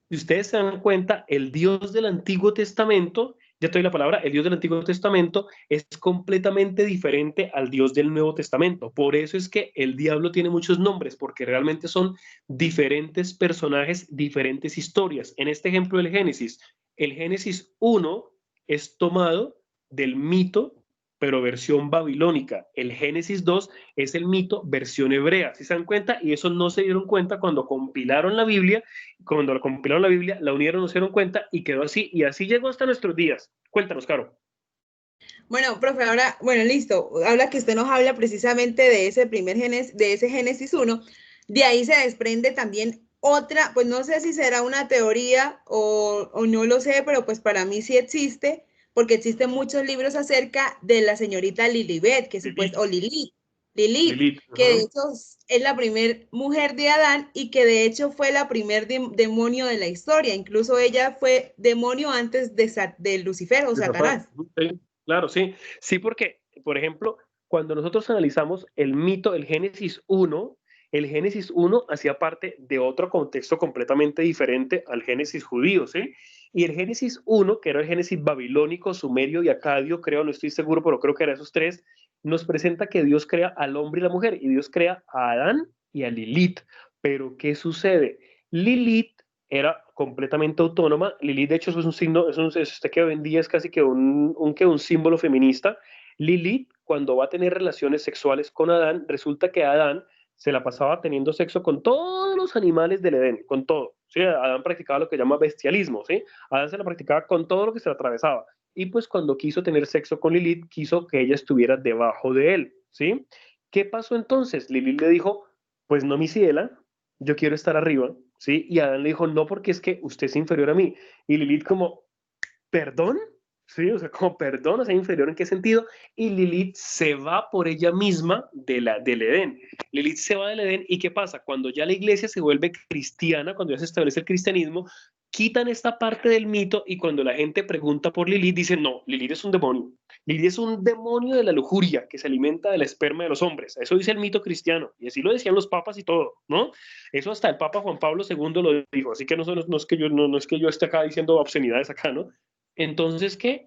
si ustedes se dan cuenta, el Dios del Antiguo Testamento, ya te doy la palabra, el Dios del Antiguo Testamento es completamente diferente al Dios del Nuevo Testamento. Por eso es que el diablo tiene muchos nombres, porque realmente son diferentes personajes, diferentes historias. En este ejemplo del Génesis, el Génesis 1 es tomado del mito, pero versión babilónica. El Génesis 2 es el mito versión hebrea, ¿sí se dan cuenta? Y eso no se dieron cuenta cuando compilaron la Biblia, la unieron, no se dieron cuenta y quedó así, y así llegó hasta nuestros días. Cuéntanos, Caro. Bueno, profe, ahora, bueno, listo, habla que usted nos habla precisamente de ese primer Génesis, de ese Génesis 1, de ahí se desprende también otra, pues no sé si será una teoría o no lo sé, pero pues para mí sí existe, porque existen muchos libros acerca de la señorita Lilibet, que supuesto, o Lilith, que de hecho es la primer mujer de Adán y que de hecho fue la primer demonio de la historia, incluso ella fue demonio antes de Lucifer o Satanás. Sí, claro, sí. Sí, porque, por ejemplo, cuando nosotros analizamos el mito, el Génesis 1 hacía parte de otro contexto completamente diferente al Génesis judío, ¿sí? Y el Génesis 1, que era el Génesis babilónico, sumerio y acadio, creo, no estoy seguro, pero creo que eran esos tres, nos presenta que Dios crea al hombre y la mujer, y Dios crea a Adán y a Lilith. Pero, ¿qué sucede? Lilith era completamente autónoma. Lilith, de hecho, es un signo, que hoy en día es casi que un símbolo feminista. Lilith, cuando va a tener relaciones sexuales con Adán, resulta que Adán se la pasaba teniendo sexo con todos los animales del Edén, con todo. ¿Sí? Adán practicaba lo que llama bestialismo, ¿sí? Adán se la practicaba con todo lo que se le atravesaba. Y pues cuando quiso tener sexo con Lilith, quiso que ella estuviera debajo de él, ¿sí? ¿Qué pasó entonces? Lilith le dijo, pues no, mi ciela, yo quiero estar arriba, ¿sí? Y Adán le dijo, no, porque es que usted es inferior a mí. Y Lilith como, ¿perdón? Sí, o sea, como perdón, o sea, inferior en qué sentido. Y Lilith se va por ella misma del Edén. Lilith se va del Edén y ¿qué pasa? Cuando ya la iglesia se vuelve cristiana, cuando ya se establece el cristianismo, quitan esta parte del mito y cuando la gente pregunta por Lilith, dicen, no, Lilith es un demonio. Lilith es un demonio de la lujuria que se alimenta del esperma de los hombres. Eso dice el mito cristiano y así lo decían los papas y todo, ¿no? Eso hasta el Papa Juan Pablo II lo dijo, así que no es que yo esté acá diciendo obscenidades acá, ¿no? Entonces, ¿qué?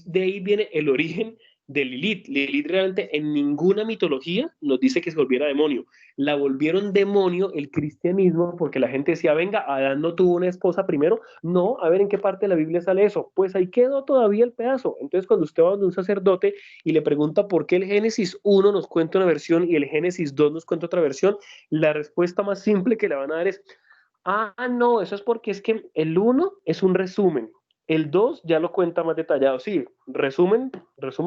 De ahí viene el origen de Lilith. Lilith realmente en ninguna mitología nos dice que se volviera demonio. La volvieron demonio el cristianismo porque la gente decía, venga, Adán no tuvo una esposa primero. No, a ver en qué parte de la Biblia sale eso. Pues ahí quedó todavía el pedazo. Entonces, cuando usted va donde un sacerdote y le pregunta por qué el Génesis 1 nos cuenta una versión y el Génesis 2 nos cuenta otra versión, la respuesta más simple que le van a dar es, no, eso es porque es que el 1 es un resumen. El 2 ya lo cuenta más detallado. Sí, resumen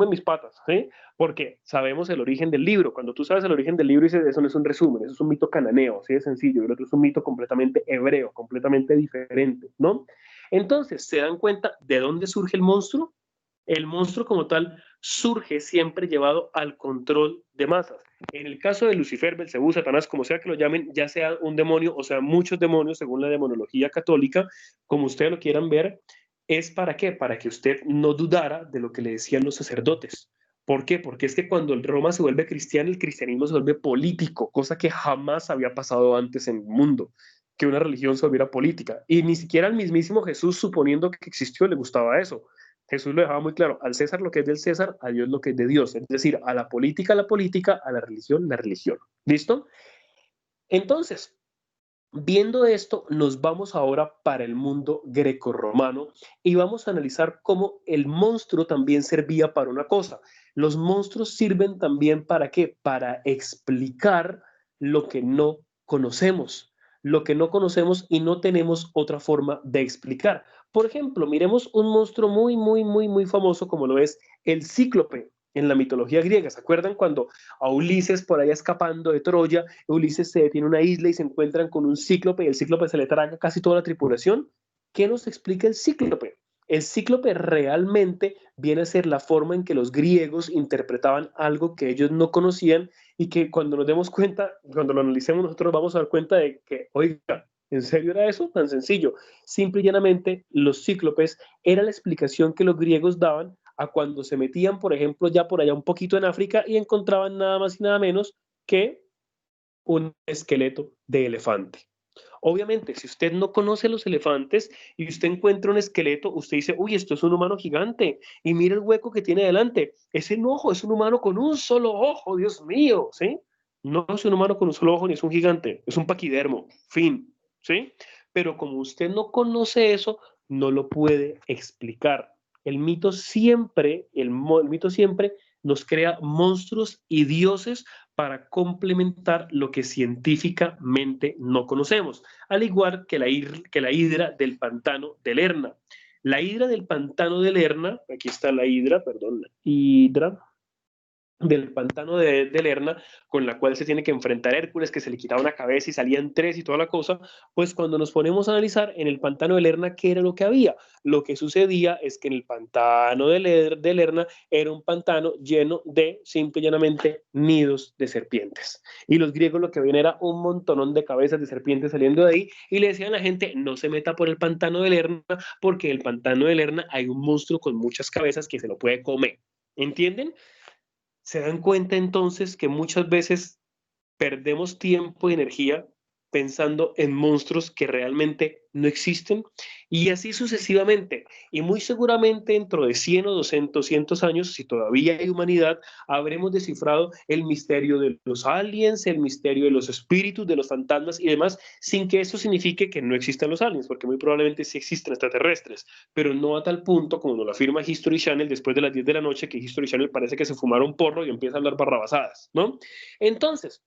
mis patas, ¿sí? Porque sabemos el origen del libro. Cuando tú sabes el origen del libro, dices, eso no es un resumen, eso es un mito cananeo, así de sencillo. Y el otro es un mito completamente hebreo, completamente diferente, ¿no? Entonces, ¿se dan cuenta de dónde surge el monstruo? El monstruo como tal surge siempre llevado al control de masas. En el caso de Lucifer, Belcebú, Satanás, como sea que lo llamen, ya sea un demonio o sea muchos demonios, según la demonología católica, como ustedes lo quieran ver, ¿es para qué? Para que usted no dudara de lo que le decían los sacerdotes. ¿Por qué? Porque es que cuando el Roma se vuelve cristiano, el cristianismo se vuelve político, cosa que jamás había pasado antes en el mundo, que una religión se volviera política. Y ni siquiera al mismísimo Jesús, suponiendo que existió, le gustaba eso. Jesús lo dejaba muy claro, al César lo que es del César, a Dios lo que es de Dios. Es decir, a la política, a la religión, la religión. ¿Listo? Entonces, viendo esto, nos vamos ahora para el mundo grecorromano y vamos a analizar cómo el monstruo también servía para una cosa. Los monstruos sirven también para ¿qué? Para explicar lo que no conocemos. Lo que no conocemos y no tenemos otra forma de explicar. Por ejemplo, miremos un monstruo muy famoso como lo es el cíclope en la mitología griega. ¿Se acuerdan cuando a Ulises por ahí escapando de Troya, Ulises se detiene en una isla y se encuentran con un cíclope y el cíclope se le traga casi toda la tripulación? ¿Qué nos explica el cíclope? El cíclope realmente viene a ser la forma en que los griegos interpretaban algo que ellos no conocían y que cuando nos demos cuenta, cuando lo analicemos nosotros vamos a dar cuenta de que, oiga, ¿en serio era eso? Tan sencillo. Simple y llanamente, los cíclopes era la explicación que los griegos daban a cuando se metían, por ejemplo, ya por allá un poquito en África y encontraban nada más y nada menos que un esqueleto de elefante. Obviamente, si usted no conoce los elefantes y usted encuentra un esqueleto, usted dice, uy, esto es un humano gigante y mira el hueco que tiene delante. Ese ojo es un humano con un solo ojo, Dios mío, ¿sí? No es un humano con un solo ojo ni es un gigante, es un paquidermo, fin, ¿sí? Pero como usted no conoce eso, no lo puede explicar. El mito siempre, el mito siempre nos crea monstruos y dioses para complementar lo que científicamente no conocemos, al igual que la hidra del pantano de Lerna. La hidra del pantano de Lerna, aquí está la hidra, perdón, la hidra del pantano de Lerna, con la cual se tiene que enfrentar Hércules, que se le quitaba una cabeza y salían tres y toda la cosa, pues cuando nos ponemos a analizar en el pantano de Lerna, ¿qué era lo que había? Lo que sucedía es que en el pantano de Lerna era un pantano lleno de, simple y llanamente, nidos de serpientes. Y los griegos lo que ven era un montonón de cabezas de serpientes saliendo de ahí, y le decían a la gente, no se meta por el pantano de Lerna, porque en el pantano de Lerna hay un monstruo con muchas cabezas que se lo puede comer. ¿Entienden? Se dan cuenta entonces que muchas veces perdemos tiempo y energía pensando en monstruos que realmente no existen y así sucesivamente. Y muy seguramente dentro de 100 o 200 años, si todavía hay humanidad, habremos descifrado el misterio de los aliens, el misterio de los espíritus, de los fantasmas y demás, sin que eso signifique que no existan los aliens, porque muy probablemente sí existen extraterrestres, pero no a tal punto como nos lo afirma History Channel después de las 10 de la noche, que History Channel parece que se fumaron un porro y empieza a hablar barrabasadas, ¿no? Entonces,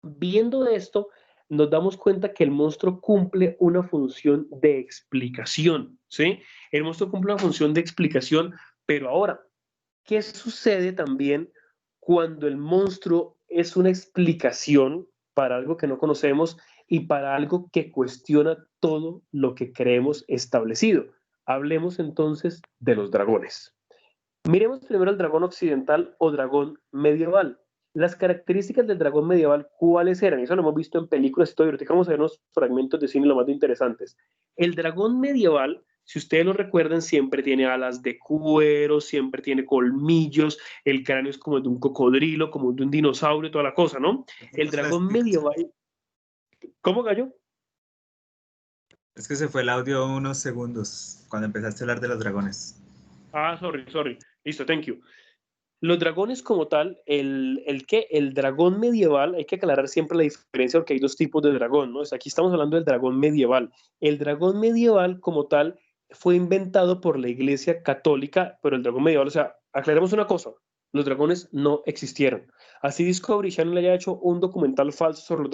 viendo esto, nos damos cuenta que el monstruo cumple una función de explicación, ¿sí? El monstruo cumple una función de explicación, pero ahora, ¿qué sucede también cuando el monstruo es una explicación para algo que no conocemos y para algo que cuestiona todo lo que creemos establecido? Hablemos entonces de los dragones. Miremos primero el dragón occidental o dragón medieval. Las características del dragón medieval, ¿cuáles eran? Eso lo hemos visto en películas y todo. Ahorita vamos a ver unos fragmentos de cine lo más interesantes. El dragón medieval, si ustedes lo recuerdan, siempre tiene alas de cuero, siempre tiene colmillos, el cráneo es como de un cocodrilo, como de un dinosaurio, toda la cosa, ¿no? El dragón medieval... ¿Cómo, Gallo? Es que se fue el audio unos segundos cuando empezaste a hablar de los dragones. Ah, sorry. Listo, thank you. Los dragones como tal, el dragón medieval, hay que aclarar siempre la diferencia porque hay dos tipos de dragón, ¿no? O sea, aquí estamos hablando del dragón medieval. El dragón medieval como tal fue inventado por la Iglesia Católica, pero el dragón medieval, o sea, aclaremos una cosa, los dragones no existieron. Así Discovery Channel haya hecho un documental falso sobre los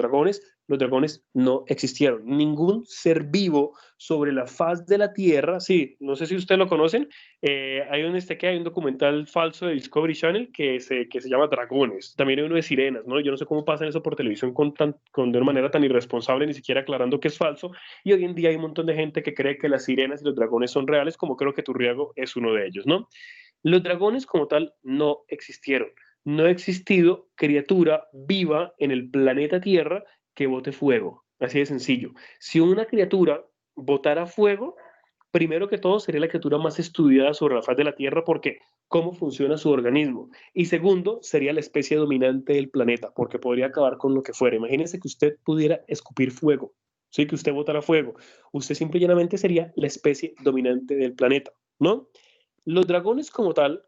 dragones no existieron. Ningún ser vivo sobre la faz de la Tierra, sí, no sé si ustedes lo conocen, hay un documental falso de Discovery Channel que se llama Dragones. También hay uno de sirenas, ¿no? Yo no sé cómo pasan eso por televisión de una manera tan irresponsable, ni siquiera aclarando que es falso. Y hoy en día hay un montón de gente que cree que las sirenas y los dragones son reales, como creo que Turriago es uno de ellos, ¿no? Los dragones como tal no existieron. No ha existido criatura viva en el planeta Tierra que bote fuego. Así de sencillo. Si una criatura botara fuego, primero que todo sería la criatura más estudiada sobre la faz de la Tierra porque cómo funciona su organismo. Y segundo, sería la especie dominante del planeta porque podría acabar con lo que fuera. Imagínense que usted pudiera escupir fuego, ¿sí? Que usted botara fuego. Usted simple y llanamente sería la especie dominante del planeta, ¿no? Los dragones como tal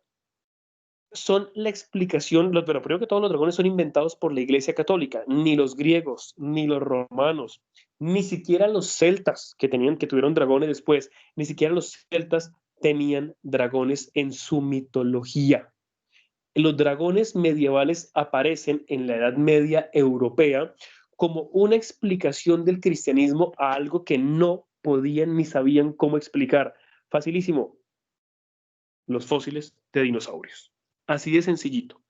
son la explicación, pero primero que todo los dragones son inventados por la Iglesia Católica, ni los griegos, ni los romanos, ni siquiera los celtas que tuvieron dragones después, ni siquiera los celtas tenían dragones en su mitología. Los dragones medievales aparecen en la Edad Media europea como una explicación del cristianismo a algo que no podían ni sabían cómo explicar. Facilísimo, los fósiles de dinosaurios. Así de sencillito.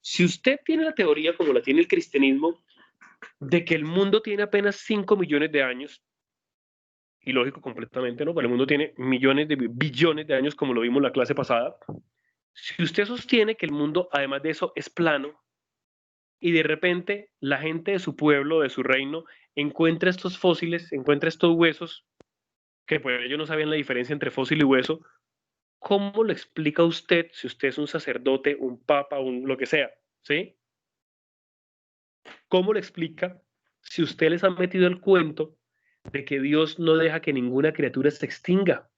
Si usted tiene la teoría, como la tiene el cristianismo, de que el mundo tiene apenas 5 millones de años, ilógico completamente, ¿no? Pero el mundo tiene millones de billones de años, como lo vimos en la clase pasada. Si usted sostiene que el mundo, además de eso, es plano, y de repente la gente de su pueblo, de su reino, encuentra estos fósiles, encuentra estos huesos, que pues ellos no sabían la diferencia entre fósil y hueso, ¿cómo lo explica usted si usted es un sacerdote, un papa, lo que sea? ¿Sí? ¿Cómo lo explica si usted les ha metido el cuento de que Dios no deja que ninguna criatura se extinga?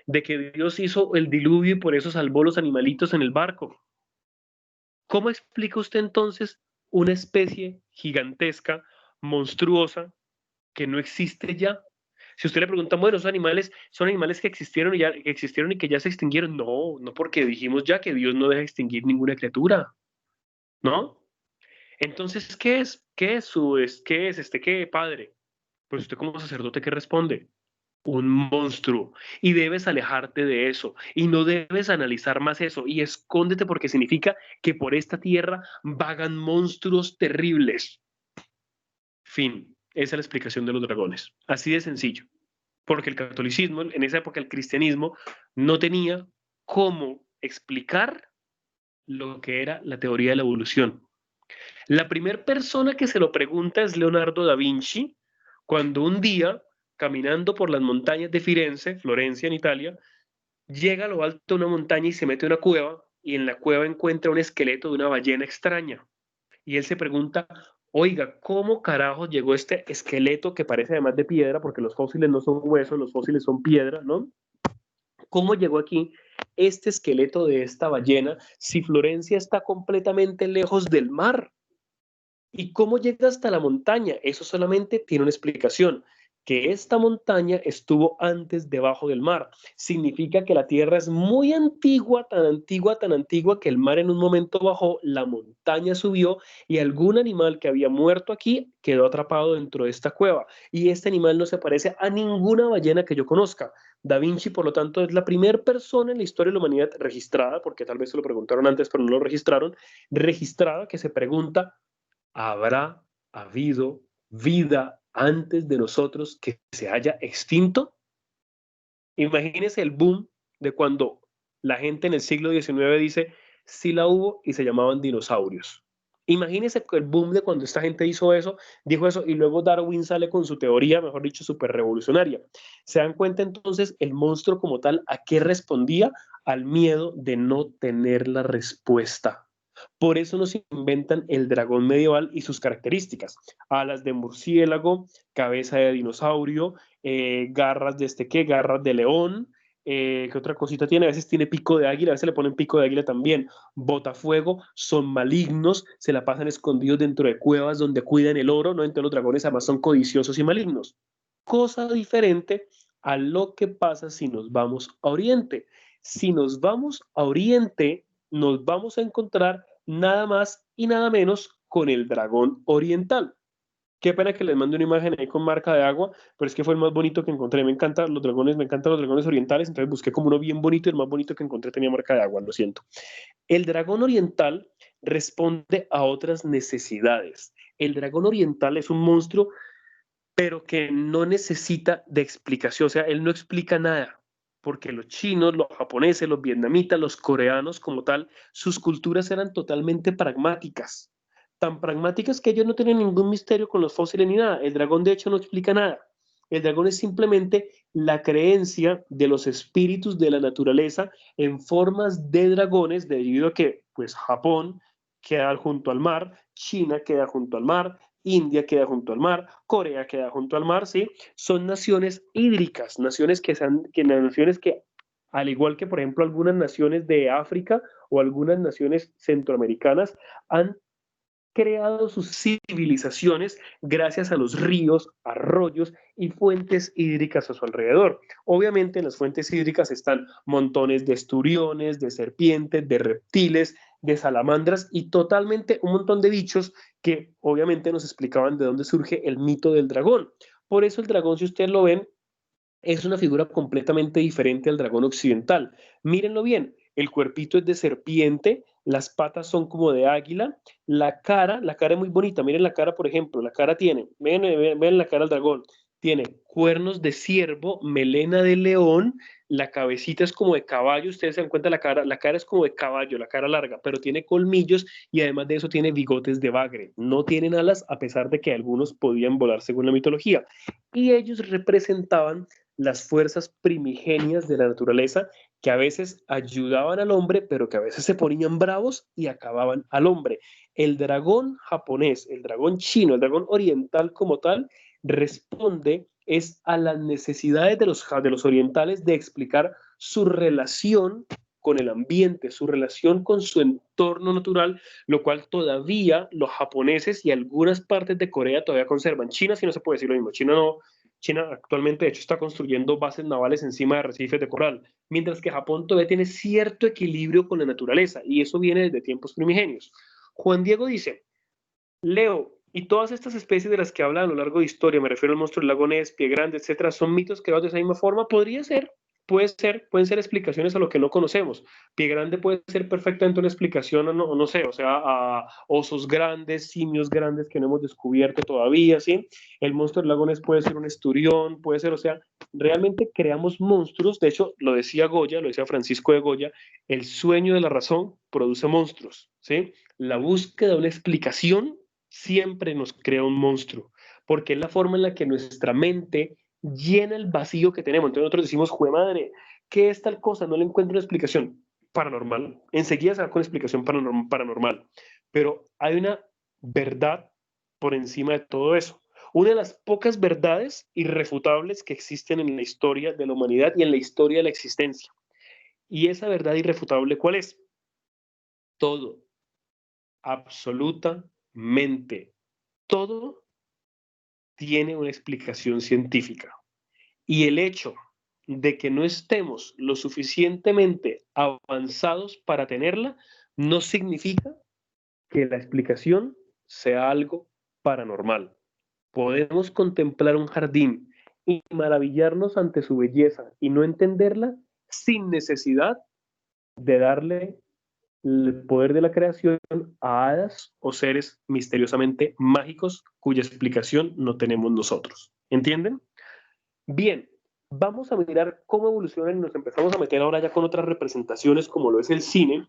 De que Dios hizo el diluvio y por eso salvó los animalitos en el barco. ¿Cómo explica usted entonces una especie gigantesca, monstruosa, que no existe ya? Si usted le pregunta, bueno, esos animales son animales que existieron y que ya se extinguieron. No, no, porque dijimos ya que Dios no deja extinguir ninguna criatura, ¿no? Entonces, ¿qué es? ¿Qué padre? Pues usted como sacerdote, ¿qué responde? Un monstruo, y debes alejarte de eso y no debes analizar más eso y escóndete porque significa que por esta tierra vagan monstruos terribles. Fin. Esa es la explicación de los dragones. Así de sencillo. Porque el catolicismo, en esa época el cristianismo, no tenía cómo explicar lo que era la teoría de la evolución. La primera persona que se lo pregunta es Leonardo da Vinci, cuando un día, caminando por las montañas de Firenze, Florencia en Italia, llega a lo alto de una montaña y se mete a una cueva, y en la cueva encuentra un esqueleto de una ballena extraña. Y él se pregunta, oiga, ¿cómo carajo llegó este esqueleto que parece además de piedra, porque los fósiles no son huesos, los fósiles son piedra, ¿no? ¿Cómo llegó aquí este esqueleto de esta ballena si Florencia está completamente lejos del mar? ¿Y cómo llega hasta la montaña? Eso solamente tiene una explicación, que esta montaña estuvo antes debajo del mar. Significa que la Tierra es muy antigua, tan antigua que el mar en un momento bajó, la montaña subió y algún animal que había muerto aquí quedó atrapado dentro de esta cueva. Y este animal no se parece a ninguna ballena que yo conozca. Da Vinci, por lo tanto, es la primera persona en la historia de la humanidad registrada, porque tal vez se lo preguntaron antes, pero no lo registraron, registrada que se pregunta, ¿habrá habido vida antes de nosotros que se haya extinto? Imagínense el boom de cuando la gente en el siglo XIX dice, sí la hubo y se llamaban dinosaurios. Imagínense el boom de cuando esta gente hizo eso, dijo eso, y luego Darwin sale con su teoría, mejor dicho, súper revolucionaria. ¿Se dan cuenta entonces el monstruo como tal a qué respondía? Al miedo de no tener la respuesta. Por eso nos inventan el dragón medieval y sus características. Alas de murciélago, cabeza de dinosaurio, garras de garras de león. ¿Qué otra cosita tiene? A veces tiene pico de águila, a veces le ponen pico de águila también. Botafuego, son malignos, se la pasan escondidos dentro de cuevas donde cuidan el oro, ¿no? Entonces los dragones además son codiciosos y malignos. Cosa diferente a lo que pasa si nos vamos a Oriente. Si nos vamos a Oriente, nos vamos a encontrar nada más y nada menos con el dragón oriental. Qué pena que les mande una imagen ahí con marca de agua, pero es que fue el más bonito que encontré. Me encantan los dragones orientales, entonces busqué como uno bien bonito y el más bonito que encontré tenía marca de agua, lo siento. El dragón oriental responde a otras necesidades. El dragón oriental es un monstruo, pero que no necesita de explicación, o sea, él no explica nada, porque los chinos, los japoneses, los vietnamitas, los coreanos como tal, sus culturas eran totalmente pragmáticas, tan pragmáticas que ellos no tienen ningún misterio con los fósiles ni nada. El dragón de hecho no explica nada. El dragón es simplemente la creencia de los espíritus de la naturaleza en formas de dragones, debido a que pues Japón queda junto al mar, China queda junto al mar, India queda junto al mar, Corea queda junto al mar, ¿sí? Son naciones hídricas, naciones que al igual que por ejemplo algunas naciones de África o algunas naciones centroamericanas, han creado sus civilizaciones gracias a los ríos, arroyos y fuentes hídricas a su alrededor. Obviamente en las fuentes hídricas están montones de esturiones, de serpientes, de reptiles, de salamandras y totalmente un montón de bichos que obviamente nos explicaban de dónde surge el mito del dragón. Por eso el dragón, si ustedes lo ven, es una figura completamente diferente al dragón occidental. Mírenlo bien, el cuerpito es de serpiente, las patas son como de águila, la cara es muy bonita. Miren la cara, por ejemplo, la cara tiene, ven la cara del dragón, tiene cuernos de ciervo, melena de león, la cabecita es como de caballo, ustedes se dan cuenta, la cara es como de caballo, la cara larga, pero tiene colmillos y además de eso tiene bigotes de bagre. No tienen alas, a pesar de que algunos podían volar según la mitología. Y ellos representaban las fuerzas primigenias de la naturaleza que a veces ayudaban al hombre, pero que a veces se ponían bravos y acababan al hombre. El dragón japonés, el dragón chino, el dragón oriental como tal, responde es a las necesidades de los orientales de explicar su relación con el ambiente, su relación con su entorno natural, lo cual todavía los japoneses y algunas partes de Corea todavía conservan. China sí no se puede decir lo mismo. China no, China actualmente de hecho está construyendo bases navales encima de arrecifes de coral, mientras que Japón todavía tiene cierto equilibrio con la naturaleza y eso viene desde tiempos primigenios. Juan Diego dice, Leo, y todas estas especies de las que habla a lo largo de historia, me refiero al monstruo del lago Ness, Pie Grande, etcétera, son mitos creados de esa misma forma. Podría ser, pueden ser explicaciones a lo que no conocemos. Pie Grande puede ser perfectamente una explicación, o no sé, o sea, a osos grandes, simios grandes que no hemos descubierto todavía, ¿sí? El monstruo del lago Ness puede ser un esturión, puede ser, o sea, realmente creamos monstruos. De hecho, lo decía Goya, lo decía Francisco de Goya, el sueño de la razón produce monstruos, ¿sí? La búsqueda de una explicación siempre nos crea un monstruo, porque es la forma en la que nuestra mente llena el vacío que tenemos. Entonces nosotros decimos, jue madre, ¿qué es tal cosa? No le encuentro una explicación paranormal. Enseguida se va con explicación paranormal. Pero hay una verdad por encima de todo eso. Una de las pocas verdades irrefutables que existen en la historia de la humanidad y en la historia de la existencia. Y esa verdad irrefutable, ¿cuál es? Todo, absolutamente todo tiene una explicación científica. Y el hecho de que no estemos lo suficientemente avanzados para tenerla no significa que la explicación sea algo paranormal. Podemos contemplar un jardín y maravillarnos ante su belleza y no entenderla sin necesidad de darle el poder de la creación a hadas o seres misteriosamente mágicos cuya explicación no tenemos nosotros. ¿Entienden? Bien, vamos a mirar cómo evolucionan y nos empezamos a meter ahora ya con otras representaciones como lo es el cine.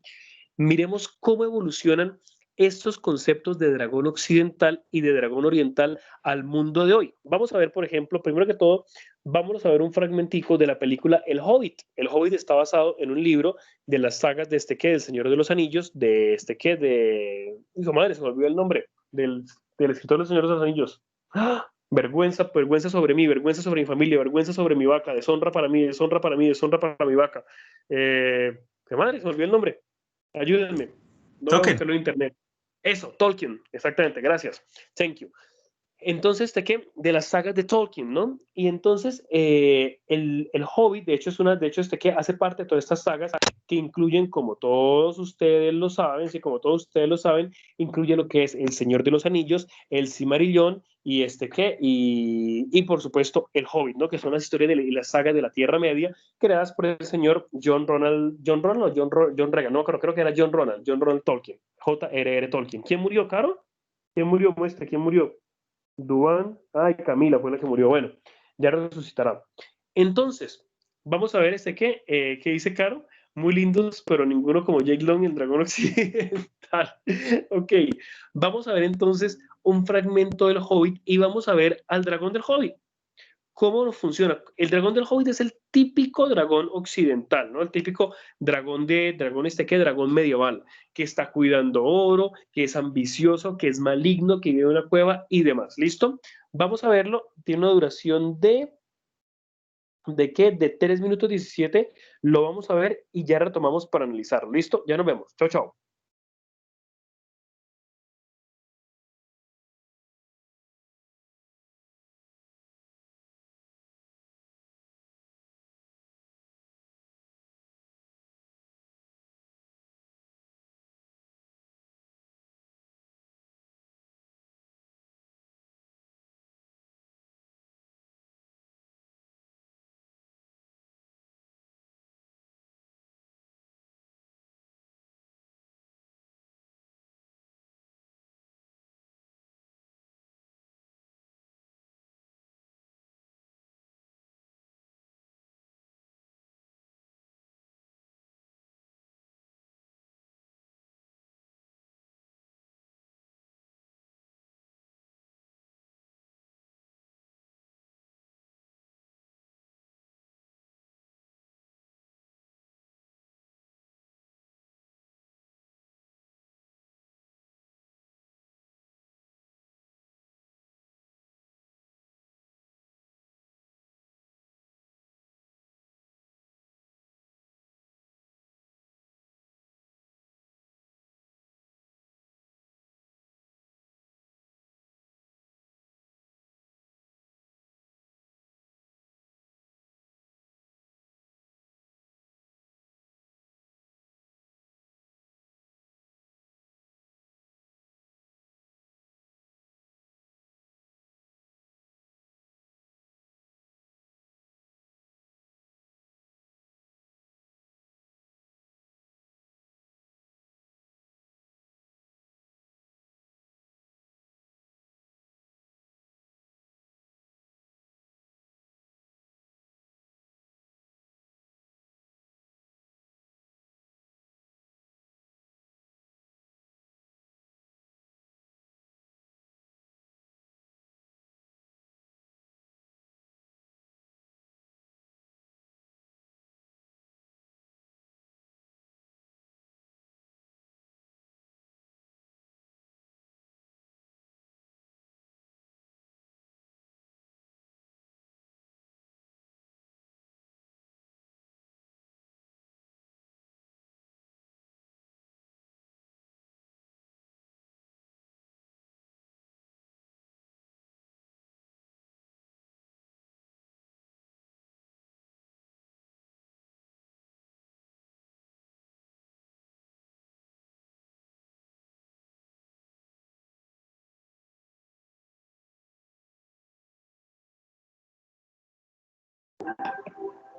Miremos cómo evolucionan estos conceptos de dragón occidental y de dragón oriental al mundo de hoy. Vamos a ver, por ejemplo, primero que todo, vamos a ver un fragmentico de la película El Hobbit. El Hobbit está basado en un libro de las sagas de del Señor de los Anillos, hijo madre, se me olvidó el nombre, del escritor del Señor de los Anillos. ¡Ah! Vergüenza, vergüenza sobre mí, vergüenza sobre mi familia, vergüenza sobre mi vaca, deshonra para mí, deshonra para mí, deshonra para mi vaca. ¿Qué madre? Se me olvidó el nombre. Ayúdenme. No voy a Token. buscarlo en internet. Eso, Tolkien, exactamente, gracias. Thank you. Entonces, ¿de qué? De las sagas de Tolkien, ¿no? Y entonces, el Hobbit, de hecho, que hace parte de todas estas sagas que incluyen, como todos ustedes lo saben, sí, como todos ustedes lo saben, incluye lo que es El Señor de los Anillos, El Silmarillion y por supuesto, El Hobbit, ¿no? Que son las historias de las sagas de la Tierra Media creadas por el señor John Regan, no, creo que era John Ronald Tolkien, J.R.R. Tolkien. ¿Quién murió, Caro? ¿Quién murió? Muestre, ¿quién murió? Dubán, ay, Camila fue la que murió. Bueno, ya resucitará. Entonces, vamos a ver ¿qué dice Caro? Muy lindos, pero ninguno como Jake Long y el dragón occidental. Ok, vamos a ver entonces un fragmento del Hobbit y vamos a ver al dragón del Hobbit. ¿Cómo nos funciona? El dragón del Hobbit es el típico dragón occidental, ¿no? El típico dragón medieval, que está cuidando oro, que es ambicioso, que es maligno, que vive en una cueva y demás. ¿Listo? Vamos a verlo. Tiene una duración ¿de qué? De 3 minutos 17. Lo vamos a ver y ya retomamos para analizarlo. ¿Listo? Ya nos vemos. Chao, chao.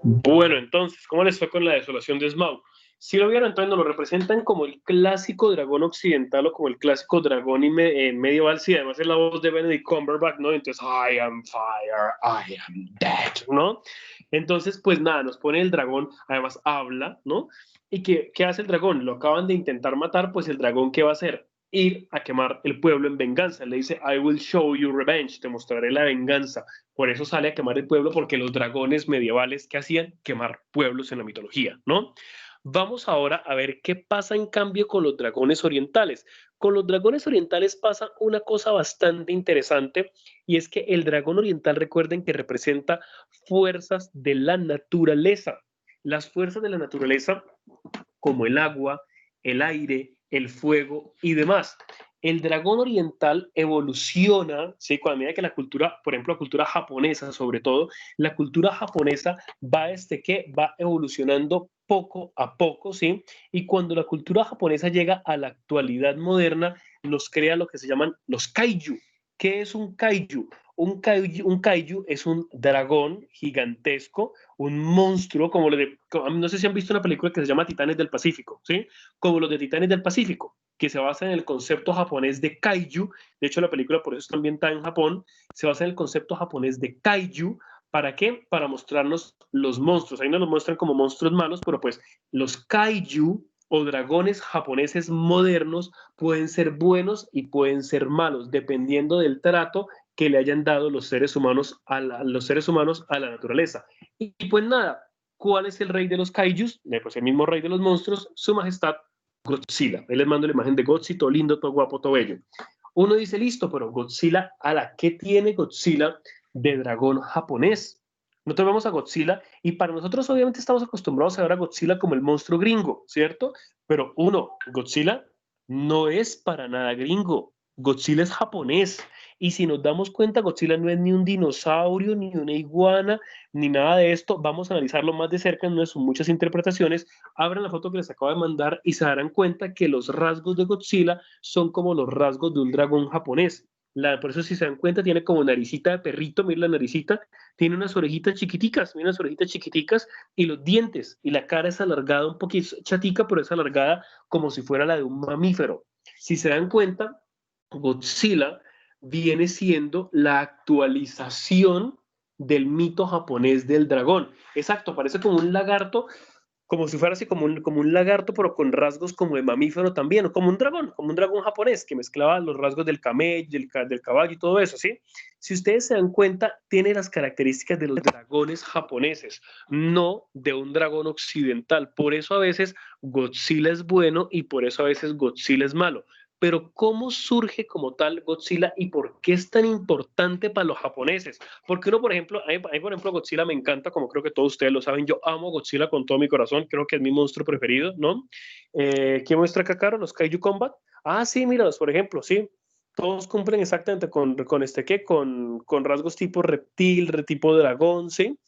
Bueno, entonces, ¿cómo les fue con la desolación de Smaug? Si lo vieron, entonces nos lo representan como el clásico dragón occidental o como el clásico dragón medieval. Sí, además es la voz de Benedict Cumberbatch, ¿no? Entonces, I am fire, I am dead, ¿no? Entonces, pues nada, nos pone el dragón, además habla, ¿no? ¿Y qué hace el dragón? Lo acaban de intentar matar, pues el dragón, ¿qué va a hacer? Ir a quemar el pueblo en venganza. Le dice, I will show you revenge, te mostraré la venganza. Por eso sale a quemar el pueblo, porque los dragones medievales, ¿qué hacían? Quemar pueblos en la mitología, ¿no? Vamos ahora a ver qué pasa en cambio con los dragones orientales. Con los dragones orientales pasa una cosa bastante interesante y es que el dragón oriental, recuerden que representa fuerzas de la naturaleza. Las fuerzas de la naturaleza como el agua, el aire, el fuego y demás. El dragón oriental evoluciona, ¿sí? Cuando mira que la cultura, por ejemplo, la cultura japonesa sobre todo, la cultura japonesa va va evolucionando poco a poco, ¿sí? Y cuando la cultura japonesa llega a la actualidad moderna, nos crea lo que se llaman los kaiju. ¿Qué es un kaiju? Un kaiju es un dragón gigantesco, un monstruo, no sé si han visto una película que se llama Titanes del Pacífico, ¿sí? Como los de Titanes del Pacífico, que se basa en el concepto japonés de kaiju. De hecho, la película por eso está ambientada en Japón. Se basa en el concepto japonés de kaiju. ¿Para qué? Para mostrarnos los monstruos. Ahí nos los muestran como monstruos malos, pero pues los kaiju o dragones japoneses modernos pueden ser buenos y pueden ser malos, dependiendo del trato que le hayan dado los seres humanos a la naturaleza. Y pues nada, ¿cuál es el rey de los kaijus? Pues el mismo rey de los monstruos, su majestad Godzilla. Ahí les mando la imagen de Godzilla, todo lindo, todo guapo, todo bello. Uno dice, listo, pero Godzilla, ¿qué tiene Godzilla de dragón japonés? Nosotros vemos a Godzilla y para nosotros obviamente estamos acostumbrados a ver a Godzilla como el monstruo gringo, ¿cierto? Pero Godzilla no es para nada gringo. Godzilla es japonés. Y si nos damos cuenta, Godzilla no es ni un dinosaurio, ni una iguana, ni nada de esto. Vamos a analizarlo más de cerca, no son muchas interpretaciones. Abran la foto que les acabo de mandar y se darán cuenta que los rasgos de Godzilla son como los rasgos de un dragón japonés. Por eso si se dan cuenta tiene como naricita de perrito, miren la naricita, tiene unas orejitas chiquiticas, miren las orejitas chiquiticas y los dientes y la cara es alargada un poquito chatica, pero es alargada como si fuera la de un mamífero. Si se dan cuenta, Godzilla viene siendo la actualización del mito japonés del dragón. Exacto, parece como un lagarto, como si fuera así como un lagarto, pero con rasgos como de mamífero también, o como un dragón japonés que mezclaba los rasgos del camello, del caballo y todo eso, ¿sí? Si ustedes se dan cuenta, tiene las características de los dragones japoneses, no de un dragón occidental. Por eso a veces Godzilla es bueno y por eso a veces Godzilla es malo. Pero ¿cómo surge como tal Godzilla y por qué es tan importante para los japoneses? Porque uno, por ejemplo, por ejemplo, Godzilla me encanta, como creo que todos ustedes lo saben, yo amo Godzilla con todo mi corazón, creo que es mi monstruo preferido, ¿no? ¿Qué muestra acá, Caro? Los Kaiju Combat. Ah, sí, míralos, por ejemplo, sí. Todos cumplen exactamente con rasgos tipo reptil, tipo dragón, ¿sí?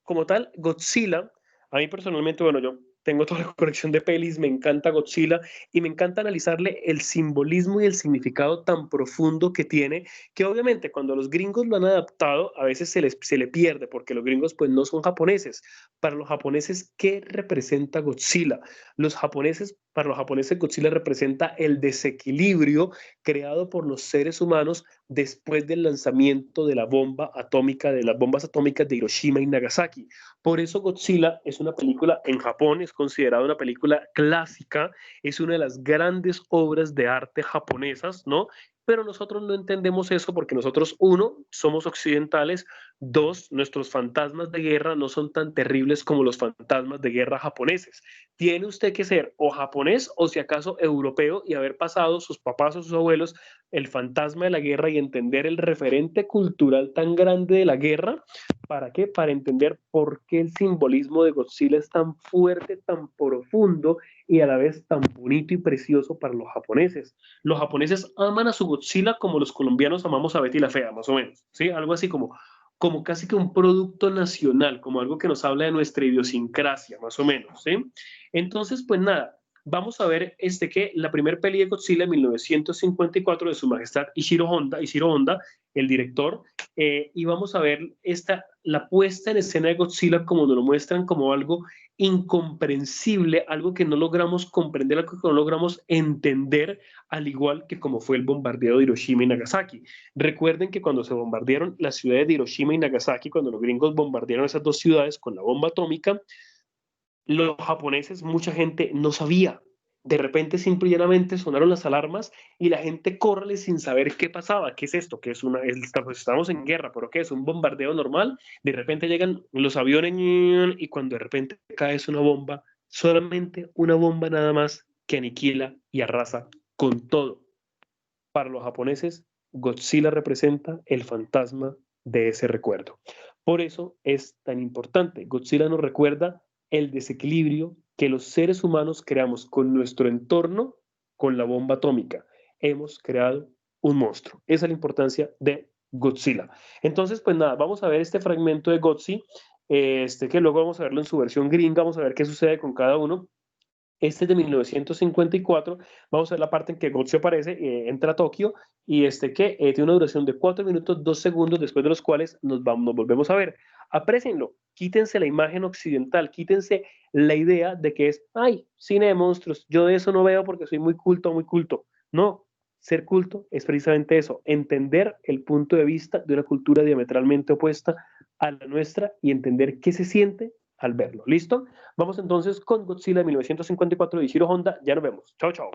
Como tal, Godzilla, a mí personalmente, bueno, yo tengo toda la colección de pelis, me encanta Godzilla y me encanta analizarle el simbolismo y el significado tan profundo que tiene, que obviamente cuando los gringos lo han adaptado a veces se le pierde porque los gringos pues no son japoneses. Para los japoneses, ¿qué representa Godzilla? Para los japoneses Godzilla representa el desequilibrio creado por los seres humanos después del lanzamiento de las bombas atómicas de Hiroshima y Nagasaki. Por eso Godzilla es una película en Japón, es considerada una película clásica, es una de las grandes obras de arte japonesas, ¿no? Pero nosotros no entendemos eso porque nosotros, uno, somos occidentales, dos, nuestros fantasmas de guerra no son tan terribles como los fantasmas de guerra japoneses. Tiene usted que ser o japonés o si acaso europeo y haber pasado sus papás o sus abuelos el fantasma de la guerra y entender el referente cultural tan grande de la guerra. ¿Para qué? Para entender por qué el simbolismo de Godzilla es tan fuerte, tan profundo y a la vez tan bonito y precioso para los japoneses. Los japoneses aman a su Godzilla como los colombianos amamos a Betty la Fea, más o menos, ¿sí? Algo así como casi que un producto nacional, como algo que nos habla de nuestra idiosincrasia, más o menos, ¿sí? Entonces, pues nada, vamos a ver que la primera peli de Godzilla en 1954 de su majestad Ishiro Honda, el director, y vamos a ver la puesta en escena de Godzilla como nos lo muestran como algo incomprensible, algo que no logramos comprender, algo que no logramos entender, al igual que como fue el bombardeo de Hiroshima y Nagasaki. Recuerden que cuando se bombardearon las ciudades de Hiroshima y Nagasaki, cuando los gringos bombardearon esas dos ciudades con la bomba atómica, los japoneses, mucha gente no sabía. De repente, simple y llanamente, sonaron las alarmas y la gente corre sin saber qué pasaba. ¿Qué es esto? ¿Qué es pues estamos en guerra, pero ¿qué es? ¿Un bombardeo normal? De repente llegan los aviones y cuando de repente cae es una bomba, solamente una bomba nada más que aniquila y arrasa con todo. Para los japoneses, Godzilla representa el fantasma de ese recuerdo. Por eso es tan importante. Godzilla nos recuerda el desequilibrio que los seres humanos creamos con nuestro entorno, con la bomba atómica. Hemos creado un monstruo. Esa es la importancia de Godzilla. Entonces, pues nada, vamos a ver este fragmento de Godzilla, que luego vamos a verlo en su versión gringa, vamos a ver qué sucede con cada uno. Este es de 1954. Vamos a ver la parte en que Godzilla aparece, entra a Tokio y tiene una duración de 4 minutos 2 segundos, después de los cuales nos volvemos a ver. Aprécienlo, quítense la imagen occidental, quítense la idea de que es, ay, cine de monstruos, yo de eso no veo porque soy muy culto, muy culto. No, ser culto es precisamente eso, entender el punto de vista de una cultura diametralmente opuesta a la nuestra y entender qué se siente al verlo. ¿Listo? Vamos entonces con Godzilla de 1954 de Ishiro Honda. Ya nos vemos. Chao, chao.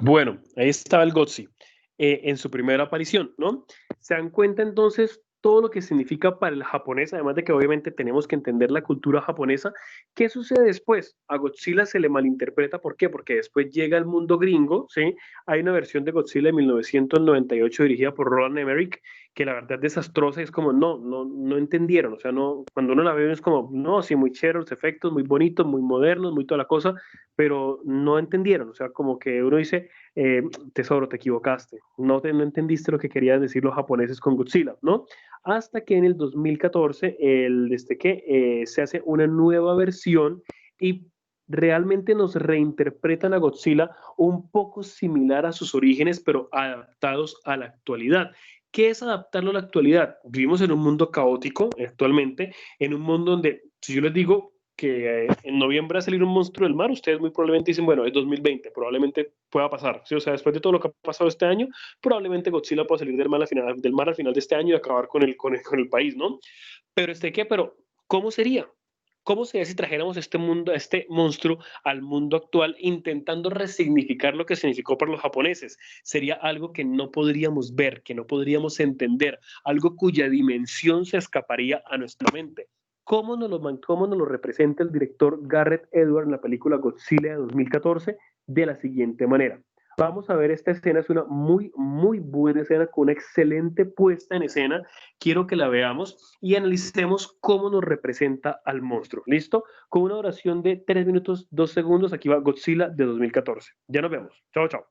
Bueno, ahí estaba el Gotzi en su primera aparición, ¿no? Se dan cuenta entonces todo lo que significa para el japonés, además de que obviamente tenemos que entender la cultura japonesa. ¿Qué sucede después? A Godzilla se le malinterpreta, ¿por qué? Porque después llega el mundo gringo, ¿sí? Hay una versión de Godzilla de 1998 dirigida por Roland Emmerich, que la verdad es desastrosa, y es como, no entendieron, o sea, no, cuando uno la ve es como, no, sí, muy chévere los efectos, muy bonitos, muy modernos, muy toda la cosa, pero no entendieron, o sea, como que uno dice, tesoro, te equivocaste, no entendiste lo que querían decir los japoneses con Godzilla, ¿no? Hasta que en el 2014, se hace una nueva versión y realmente nos reinterpretan a Godzilla un poco similar a sus orígenes, pero adaptados a la actualidad. ¿Qué es adaptarlo a la actualidad? Vivimos en un mundo caótico actualmente, en un mundo donde, si yo les digo que en noviembre va a salir un monstruo del mar, ustedes muy probablemente dicen, bueno, es 2020, probablemente pueda pasar, ¿sí? O sea, después de todo lo que ha pasado este año, probablemente Godzilla pueda salir del mar al final de este año y acabar con el país, ¿no? Pero pero, ¿cómo sería? ¿Cómo sería si trajéramos este mundo, este monstruo al mundo actual, intentando resignificar lo que significó para los japoneses? Sería algo que no podríamos ver, que no podríamos entender, algo cuya dimensión se escaparía a nuestra mente. ¿Cómo nos lo representa el director Gareth Edwards en la película Godzilla de 2014? De la siguiente manera. Vamos a ver esta escena, es una muy, muy buena escena con una excelente puesta en escena. Quiero que la veamos y analicemos cómo nos representa al monstruo. ¿Listo? Con una duración de 3 minutos, 2 segundos, aquí va Godzilla de 2014. Ya nos vemos. Chao, chao.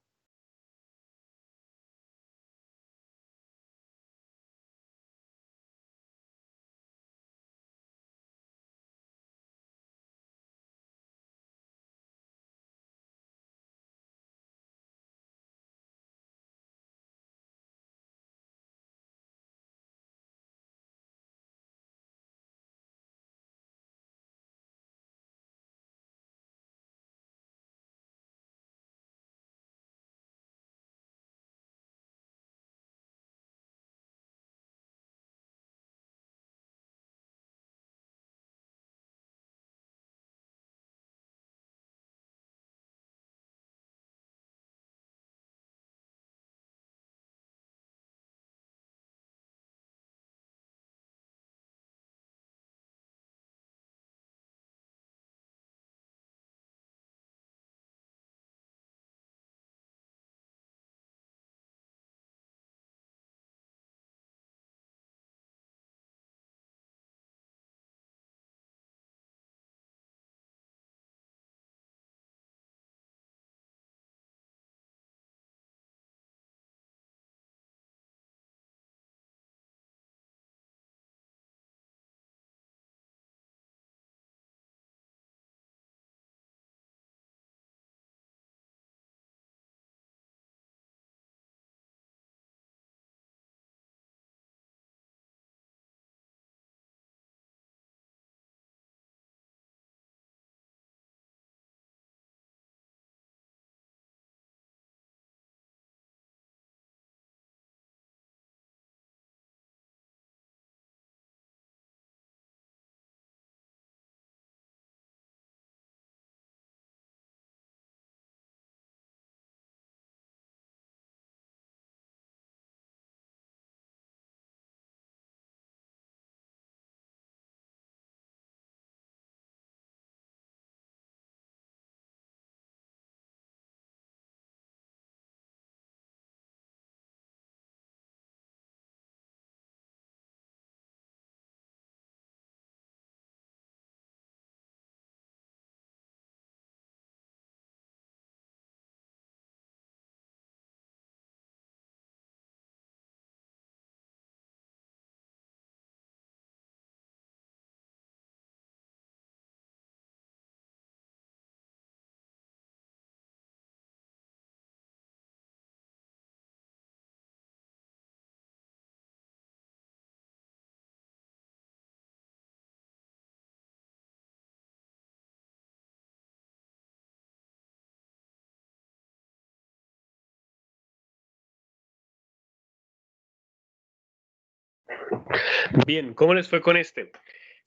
Bien, ¿cómo les fue con este?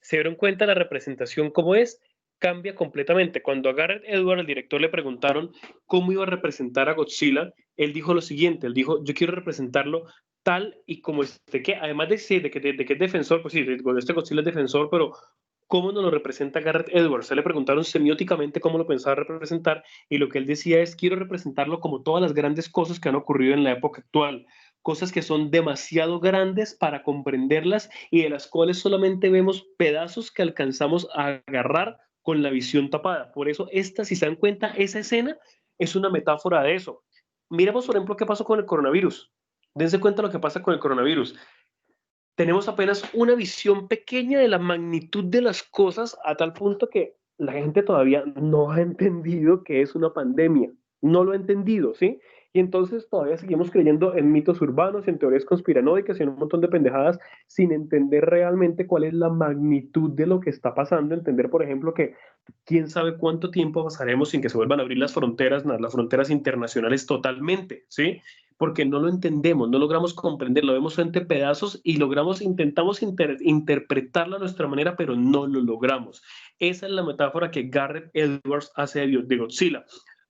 ¿Se dieron cuenta la representación cómo es? cambia completamente. Cuando a Gareth Edwards, el director, le preguntaron cómo iba a representar a Godzilla, él dijo lo siguiente, él dijo, yo quiero representarlo tal y como que además de que es defensor, pues sí, este Godzilla es defensor, pero ¿cómo nos lo representa Gareth Edwards? Se le preguntaron semióticamente cómo lo pensaba representar y lo que él decía es, quiero representarlo como todas las grandes cosas que han ocurrido en la época actual, cosas que son demasiado grandes para comprenderlas y de las cuales solamente vemos pedazos que alcanzamos a agarrar con la visión tapada. Por eso esta, si se dan cuenta, esa escena es una metáfora de eso. Miremos, por ejemplo, qué pasó con el coronavirus. Dense cuenta lo que pasa con el coronavirus. Tenemos apenas una visión pequeña de la magnitud de las cosas a tal punto que la gente todavía no ha entendido que es una pandemia. No lo ha entendido, ¿sí? Y entonces todavía seguimos creyendo en mitos urbanos, en teorías conspiranoicas y en un montón de pendejadas sin entender realmente cuál es la magnitud de lo que está pasando. Entender, por ejemplo, que quién sabe cuánto tiempo pasaremos sin que se vuelvan a abrir las fronteras internacionales totalmente, ¿sí? Porque no lo entendemos, no logramos comprenderlo, vemos entre pedazos y intentamos interpretarlo a nuestra manera, pero no lo logramos. Esa es la metáfora que Gareth Edwards hace de Godzilla.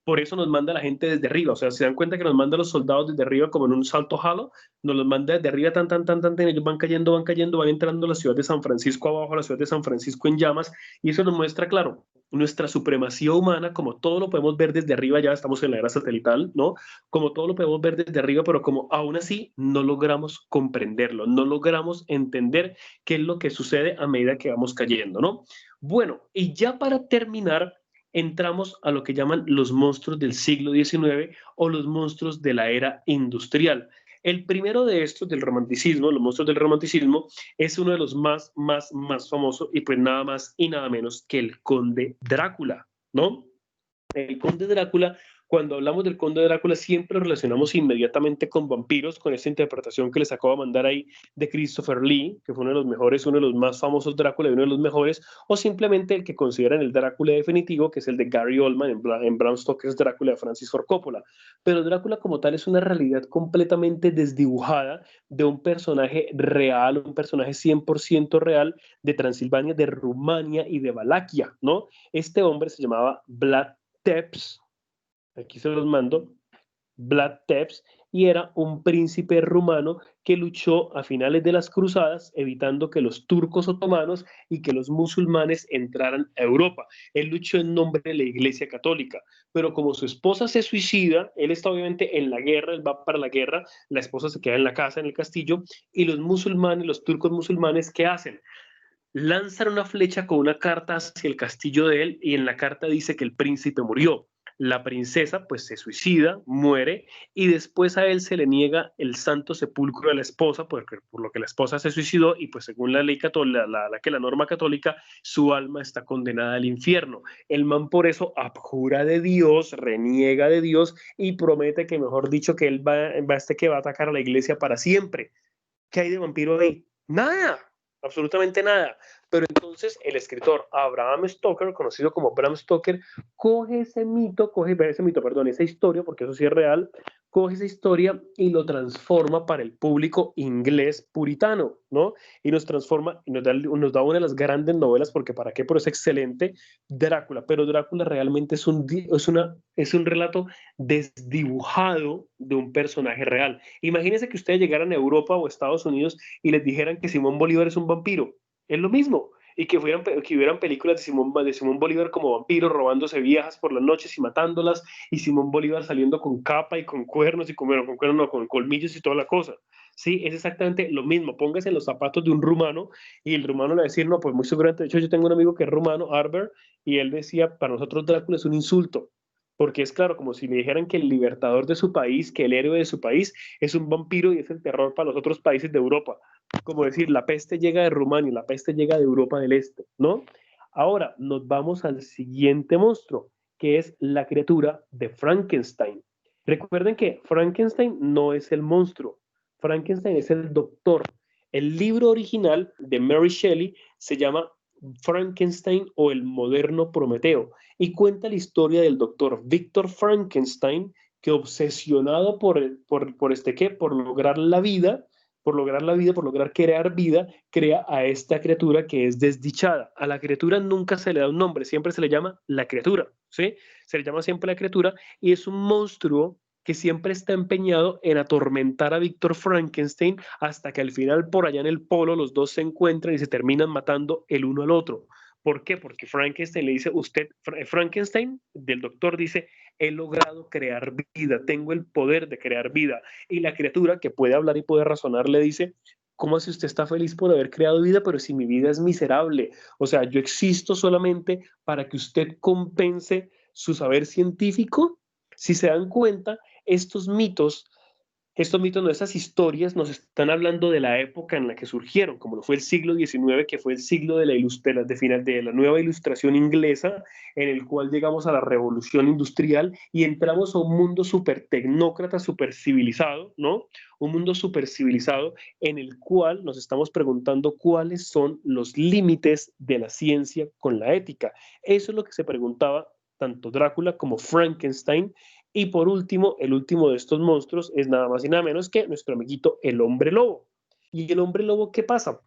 Por eso nos manda la gente desde arriba, o sea, se dan cuenta que nos manda a los soldados desde arriba como en un salto halo, nos los manda desde arriba, ellos van cayendo, van entrando a la ciudad de San Francisco abajo, a la ciudad de San Francisco en llamas, y eso nos muestra, claro, nuestra supremacía humana, como todo lo podemos ver desde arriba, ya estamos en la era satelital, ¿no? Como todo lo podemos ver desde arriba, pero como aún así no logramos comprenderlo, no logramos entender qué es lo que sucede a medida que vamos cayendo, ¿no? Bueno, y ya para terminar, entramos a lo que llaman los monstruos del siglo XIX o los monstruos de la era industrial. El primero de estos del romanticismo, los monstruos del romanticismo, es uno de los más famosos y pues nada más y nada menos que el Conde Drácula, ¿no? El Conde Drácula, cuando hablamos del Conde Drácula, siempre lo relacionamos inmediatamente con vampiros, con esta interpretación que les acabo de mandar ahí de Christopher Lee, que fue uno de los mejores, uno de los más famosos Drácula y uno de los mejores, o simplemente el que consideran el Drácula definitivo, que es el de Gary Oldman en Bram Stoker's Drácula de Francis Ford Coppola. Pero Drácula como tal es una realidad completamente desdibujada de un personaje real, un personaje 100% real de Transilvania, de Rumania y de Valaquia, ¿no? Este hombre se llamaba Vlad Tepes, aquí se los mando, Vlad Tepes, y era un príncipe rumano que luchó a finales de las cruzadas evitando que los turcos otomanos y que los musulmanes entraran a Europa. Él luchó en nombre de la Iglesia Católica, pero como su esposa se suicida, él está obviamente en la guerra, él va para la guerra, la esposa se queda en la casa, en el castillo, y los musulmanes, los turcos musulmanes, ¿qué hacen? Lanzan una flecha con una carta hacia el castillo de él y en la carta dice que el príncipe murió. La princesa pues se suicida, muere y después a él se le niega el santo sepulcro de la esposa por lo que la esposa se suicidó y pues según la ley católica, la norma católica, su alma está condenada al infierno. El man por eso abjura de Dios, reniega de Dios y promete que, mejor dicho, que él va a atacar a la iglesia para siempre. ¿Qué hay de vampiro ahí? Nada, absolutamente nada. Pero entonces el escritor Abraham Stoker, conocido como Bram Stoker, coge esa historia, porque eso sí es real, coge esa historia y lo transforma para el público inglés puritano, ¿no? Y nos transforma y nos da una de las grandes novelas, porque para qué, pero es excelente, Drácula. Pero Drácula realmente es un relato desdibujado de un personaje real. Imagínense que ustedes llegaran a Europa o Estados Unidos y les dijeran que Simón Bolívar es un vampiro. Es lo mismo. Y que hubieran películas de Simón Bolívar como vampiro, robándose viejas por las noches y matándolas, y Simón Bolívar saliendo con capa y con cuernos, y con colmillos y toda la cosa. Sí, es exactamente lo mismo. Póngase en los zapatos de un rumano, y el rumano le va a decir, no, pues muy seguramente, de hecho yo tengo un amigo que es rumano, Arber, y él decía, para nosotros Drácula es un insulto. Porque es claro, como si le dijeran que el libertador de su país, que el héroe de su país, es un vampiro y es el terror para los otros países de Europa. Como decir, la peste llega de Rumania, la peste llega de Europa del Este, ¿no? Ahora nos vamos al siguiente monstruo, que es la criatura de Frankenstein. Recuerden que Frankenstein no es el monstruo, Frankenstein es el doctor. El libro original de Mary Shelley se llama Frankenstein o el moderno Prometeo y cuenta la historia del doctor Victor Frankenstein, que obsesionado por lograr la vida, por lograr la vida, por lograr crear vida, crea a esta criatura que es desdichada. A la criatura nunca se le da un nombre, siempre se le llama la criatura, ¿sí? Se le llama siempre la criatura y es un monstruo que siempre está empeñado en atormentar a Víctor Frankenstein hasta que al final por allá en el polo los dos se encuentran y se terminan matando el uno al otro. ¿Por qué? Porque Frankenstein le dice, Frankenstein del doctor dice, he logrado crear vida, tengo el poder de crear vida. Y la criatura que puede hablar y puede razonar le dice, ¿cómo así usted está feliz por haber creado vida, pero si mi vida es miserable? O sea, yo existo solamente para que usted compense su saber científico. Si se dan cuenta, estos mitos, no, esas historias nos están hablando de la época en la que surgieron, como lo fue el siglo XIX, que fue el siglo de la nueva ilustración inglesa, en el cual llegamos a la revolución industrial y entramos a un mundo súper tecnócrata, súper civilizado, ¿no? Un mundo súper civilizado en el cual nos estamos preguntando cuáles son los límites de la ciencia con la ética. Eso es lo que se preguntaba tanto Drácula como Frankenstein. Y por último, el último de estos monstruos es nada más y nada menos que nuestro amiguito el hombre lobo. ¿Y el hombre lobo qué pasa?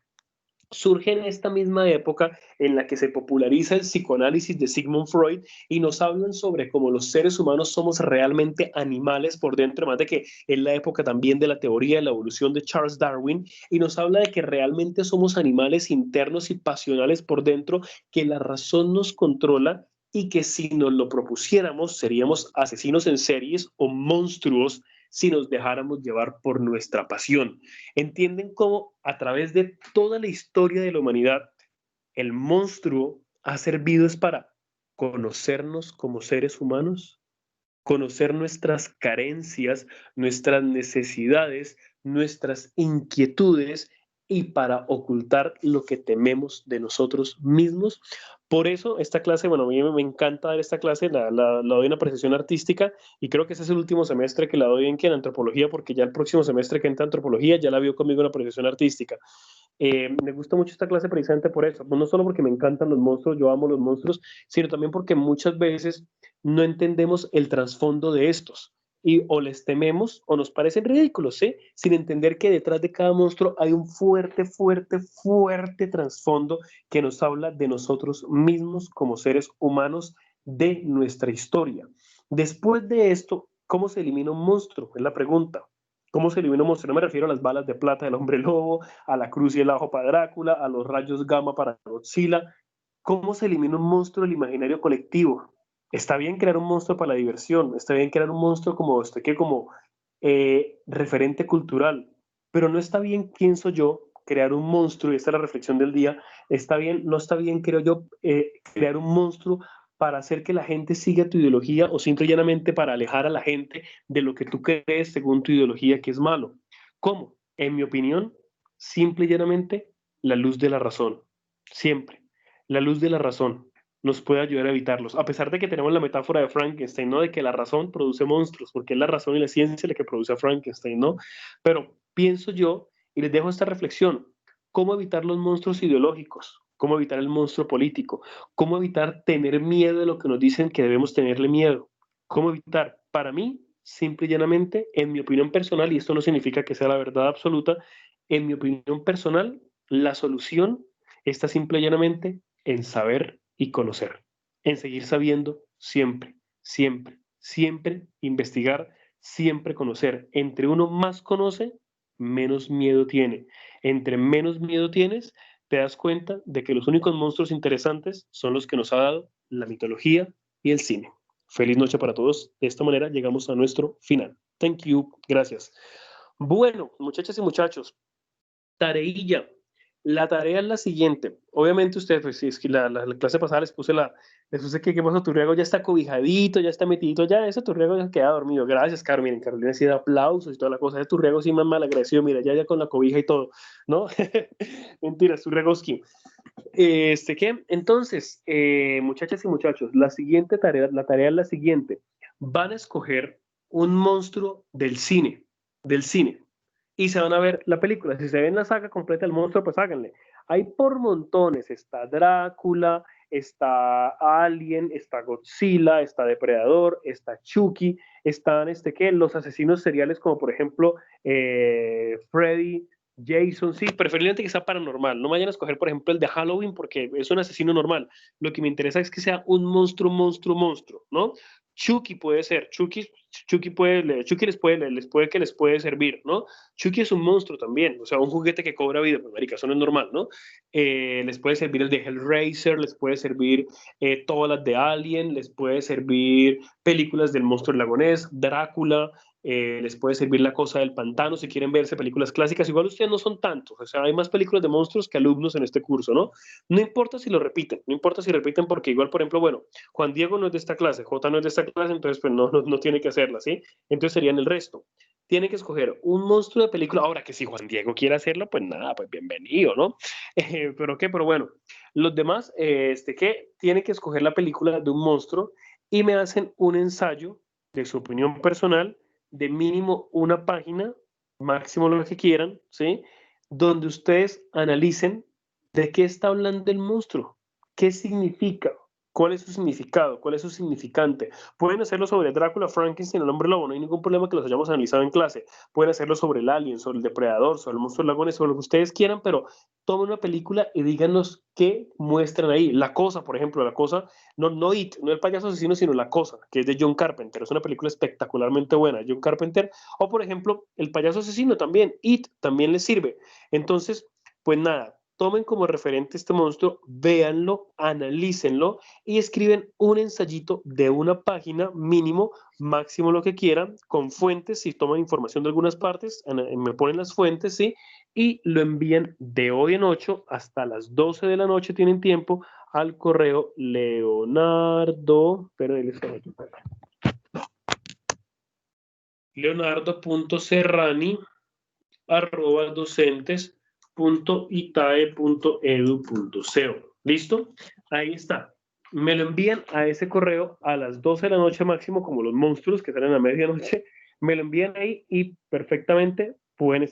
Surge en esta misma época en la que se populariza el psicoanálisis de Sigmund Freud y nos hablan sobre cómo los seres humanos somos realmente animales por dentro, además de que es la época también de la teoría de la evolución de Charles Darwin, y nos habla de que realmente somos animales internos y pasionales por dentro, que la razón nos controla y que si nos lo propusiéramos seríamos asesinos en series o monstruos si nos dejáramos llevar por nuestra pasión. ¿Entienden cómo a través de toda la historia de la humanidad el monstruo ha servido es para conocernos como seres humanos? Conocer nuestras carencias, nuestras necesidades, nuestras inquietudes y para ocultar lo que tememos de nosotros mismos. Por eso esta clase, bueno, a mí me encanta dar esta clase, la doy en apreciación artística y creo que ese es el último semestre que la doy en antropología, porque ya el próximo semestre que entra antropología ya la vio conmigo en apreciación artística. Me gusta mucho esta clase precisamente por eso, no solo porque me encantan los monstruos, yo amo los monstruos, sino también porque muchas veces no entendemos el trasfondo de estos y o les tememos o nos parecen ridículos, ¿sí? Sin entender que detrás de cada monstruo hay un fuerte, fuerte, fuerte trasfondo que nos habla de nosotros mismos como seres humanos, de nuestra historia. Después de esto, ¿cómo se elimina un monstruo? Es la pregunta. ¿Cómo se elimina un monstruo? No me refiero a las balas de plata del hombre lobo, a la cruz y el ajo para Drácula, a los rayos gamma para Godzilla. ¿Cómo se elimina un monstruo del imaginario colectivo? Está bien crear un monstruo para la diversión, está bien crear un monstruo como referente cultural, pero no está bien, pienso yo, crear un monstruo, y esta es la reflexión del día, no está bien, creo yo, crear un monstruo para hacer que la gente siga tu ideología o simple y llanamente para alejar a la gente de lo que tú crees según tu ideología que es malo. ¿Cómo? En mi opinión, simple y llanamente, la luz de la razón. Siempre. La luz de la razón nos puede ayudar a evitarlos. A pesar de que tenemos la metáfora de Frankenstein, ¿no? De que la razón produce monstruos, porque es la razón y la ciencia la que produce a Frankenstein, ¿no? Pero pienso yo, y les dejo esta reflexión, ¿cómo evitar los monstruos ideológicos? ¿Cómo evitar el monstruo político? ¿Cómo evitar tener miedo de lo que nos dicen que debemos tenerle miedo? ¿Cómo evitar? Para mí, simple y llanamente, en mi opinión personal, y esto no significa que sea la verdad absoluta, en mi opinión personal, la solución está simple y llanamente en saber y conocer, en seguir sabiendo siempre, siempre, siempre investigar, siempre conocer. Entre uno más conoce, menos miedo tiene. Entre menos miedo tienes, te das cuenta de que los únicos monstruos interesantes son los que nos ha dado la mitología y el cine. Feliz noche para todos. De esta manera llegamos a nuestro final. Thank you. Gracias. Bueno, muchachas y muchachos, tareilla. La tarea es la siguiente. Obviamente ustedes, pues si es que la clase pasada les puse que qué pasa, Turriago ya está cobijadito, ya está metidito, ya ese Turriago ya queda dormido. Gracias, Carmen. Carolina sí da aplausos y toda la cosa. Ese Turriago sí más mal agradecido, mira, ya con la cobija y todo, ¿no? Mentiras, Turriagoski. ¿Qué? Entonces, muchachas y muchachos, la tarea es la siguiente. Van a escoger un monstruo del cine, y se van a ver la película. Si se ven la saga completa del monstruo, pues háganle. Hay por montones. Está Drácula, está Alien, está Godzilla, está Depredador, está Chucky, están los asesinos seriales como por ejemplo Freddy, Jason, sí, preferiblemente que sea paranormal. No vayan a escoger, por ejemplo, el de Halloween porque es un asesino normal. Lo que me interesa es que sea un monstruo, ¿no? Chucky puede ser, Chucky les puede servir, ¿no? Chucky es un monstruo también, o sea, un juguete que cobra vida, pues marica, eso no es normal, ¿no? Les puede servir el de Hellraiser, les puede servir todas las de Alien, les puede servir películas del monstruo del lago Ness, Drácula, les puede servir La Cosa del Pantano si quieren verse películas clásicas. Igual ustedes no son tantos, o sea, hay más películas de monstruos que alumnos en este curso, ¿no? No importa si lo repiten, no importa si repiten porque igual, por ejemplo, bueno, Juan Diego no es de esta clase, J no es de esta clase, entonces pues no tiene que hacerla, ¿sí? Entonces serían el resto. Tiene que escoger un monstruo de película. Ahora que si Juan Diego quiere hacerlo, pues nada, pues bienvenido, ¿no? Pero bueno, los demás, que tiene que escoger la película de un monstruo y me hacen un ensayo de su opinión personal de mínimo una página, máximo lo que quieran, ¿sí? Donde ustedes analicen de qué está hablando el monstruo, qué significa, cuál es su significado, cuál es su significante. Pueden hacerlo sobre Drácula, Frankenstein, el hombre lobo, no hay ningún problema que los hayamos analizado en clase. Pueden hacerlo sobre el alien, sobre el depredador, sobre el monstruo del lago Ness, sobre lo que ustedes quieran, pero tomen una película y díganos qué muestran ahí. La Cosa, por ejemplo, La Cosa, no It, no el payaso asesino, sino La Cosa, que es de John Carpenter. Es una película espectacularmente buena, John Carpenter. O, por ejemplo, El payaso asesino también, It, también les sirve. Entonces, pues nada, tomen como referente este monstruo, véanlo, analícenlo y escriben un ensayito de una página mínimo, máximo lo que quieran, con fuentes, si toman información de algunas partes, me ponen las fuentes, ¿sí? Y lo envían de hoy en 8 hasta las 12 de la noche, tienen tiempo, al correo leonardo.serrani@docentes.itae.edu.co. ¿Listo? Ahí está. Me lo envían a ese correo a las 12 de la noche máximo, como los monstruos que salen a medianoche. Me lo envían ahí y perfectamente pueden,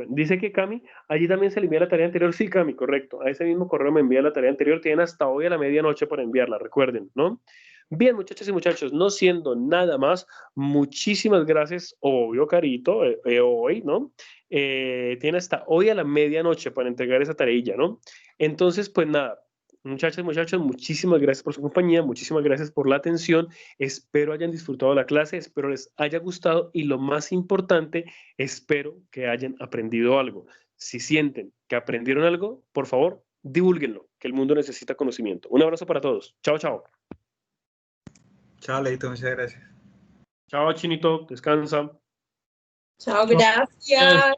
dice que Cami, allí también se le envía la tarea anterior. Sí, Cami, correcto. A ese mismo correo me envía la tarea anterior. Tienen hasta hoy a la medianoche para enviarla, recuerden, ¿no? Bien, muchachas y muchachos, no siendo nada más, muchísimas gracias, obvio, Carito, hoy, ¿no? Tiene hasta hoy a la medianoche para entregar esa tareilla, ¿no? Entonces, pues nada, muchachas y muchachos, muchísimas gracias por su compañía, muchísimas gracias por la atención, espero hayan disfrutado la clase, espero les haya gustado y lo más importante, espero que hayan aprendido algo. Si sienten que aprendieron algo, por favor, divúlguenlo, que el mundo necesita conocimiento. Un abrazo para todos. Chao, chao. Chao, Leito, muchas gracias. Chao, Chinito, descansa. Chao, gracias. Chao.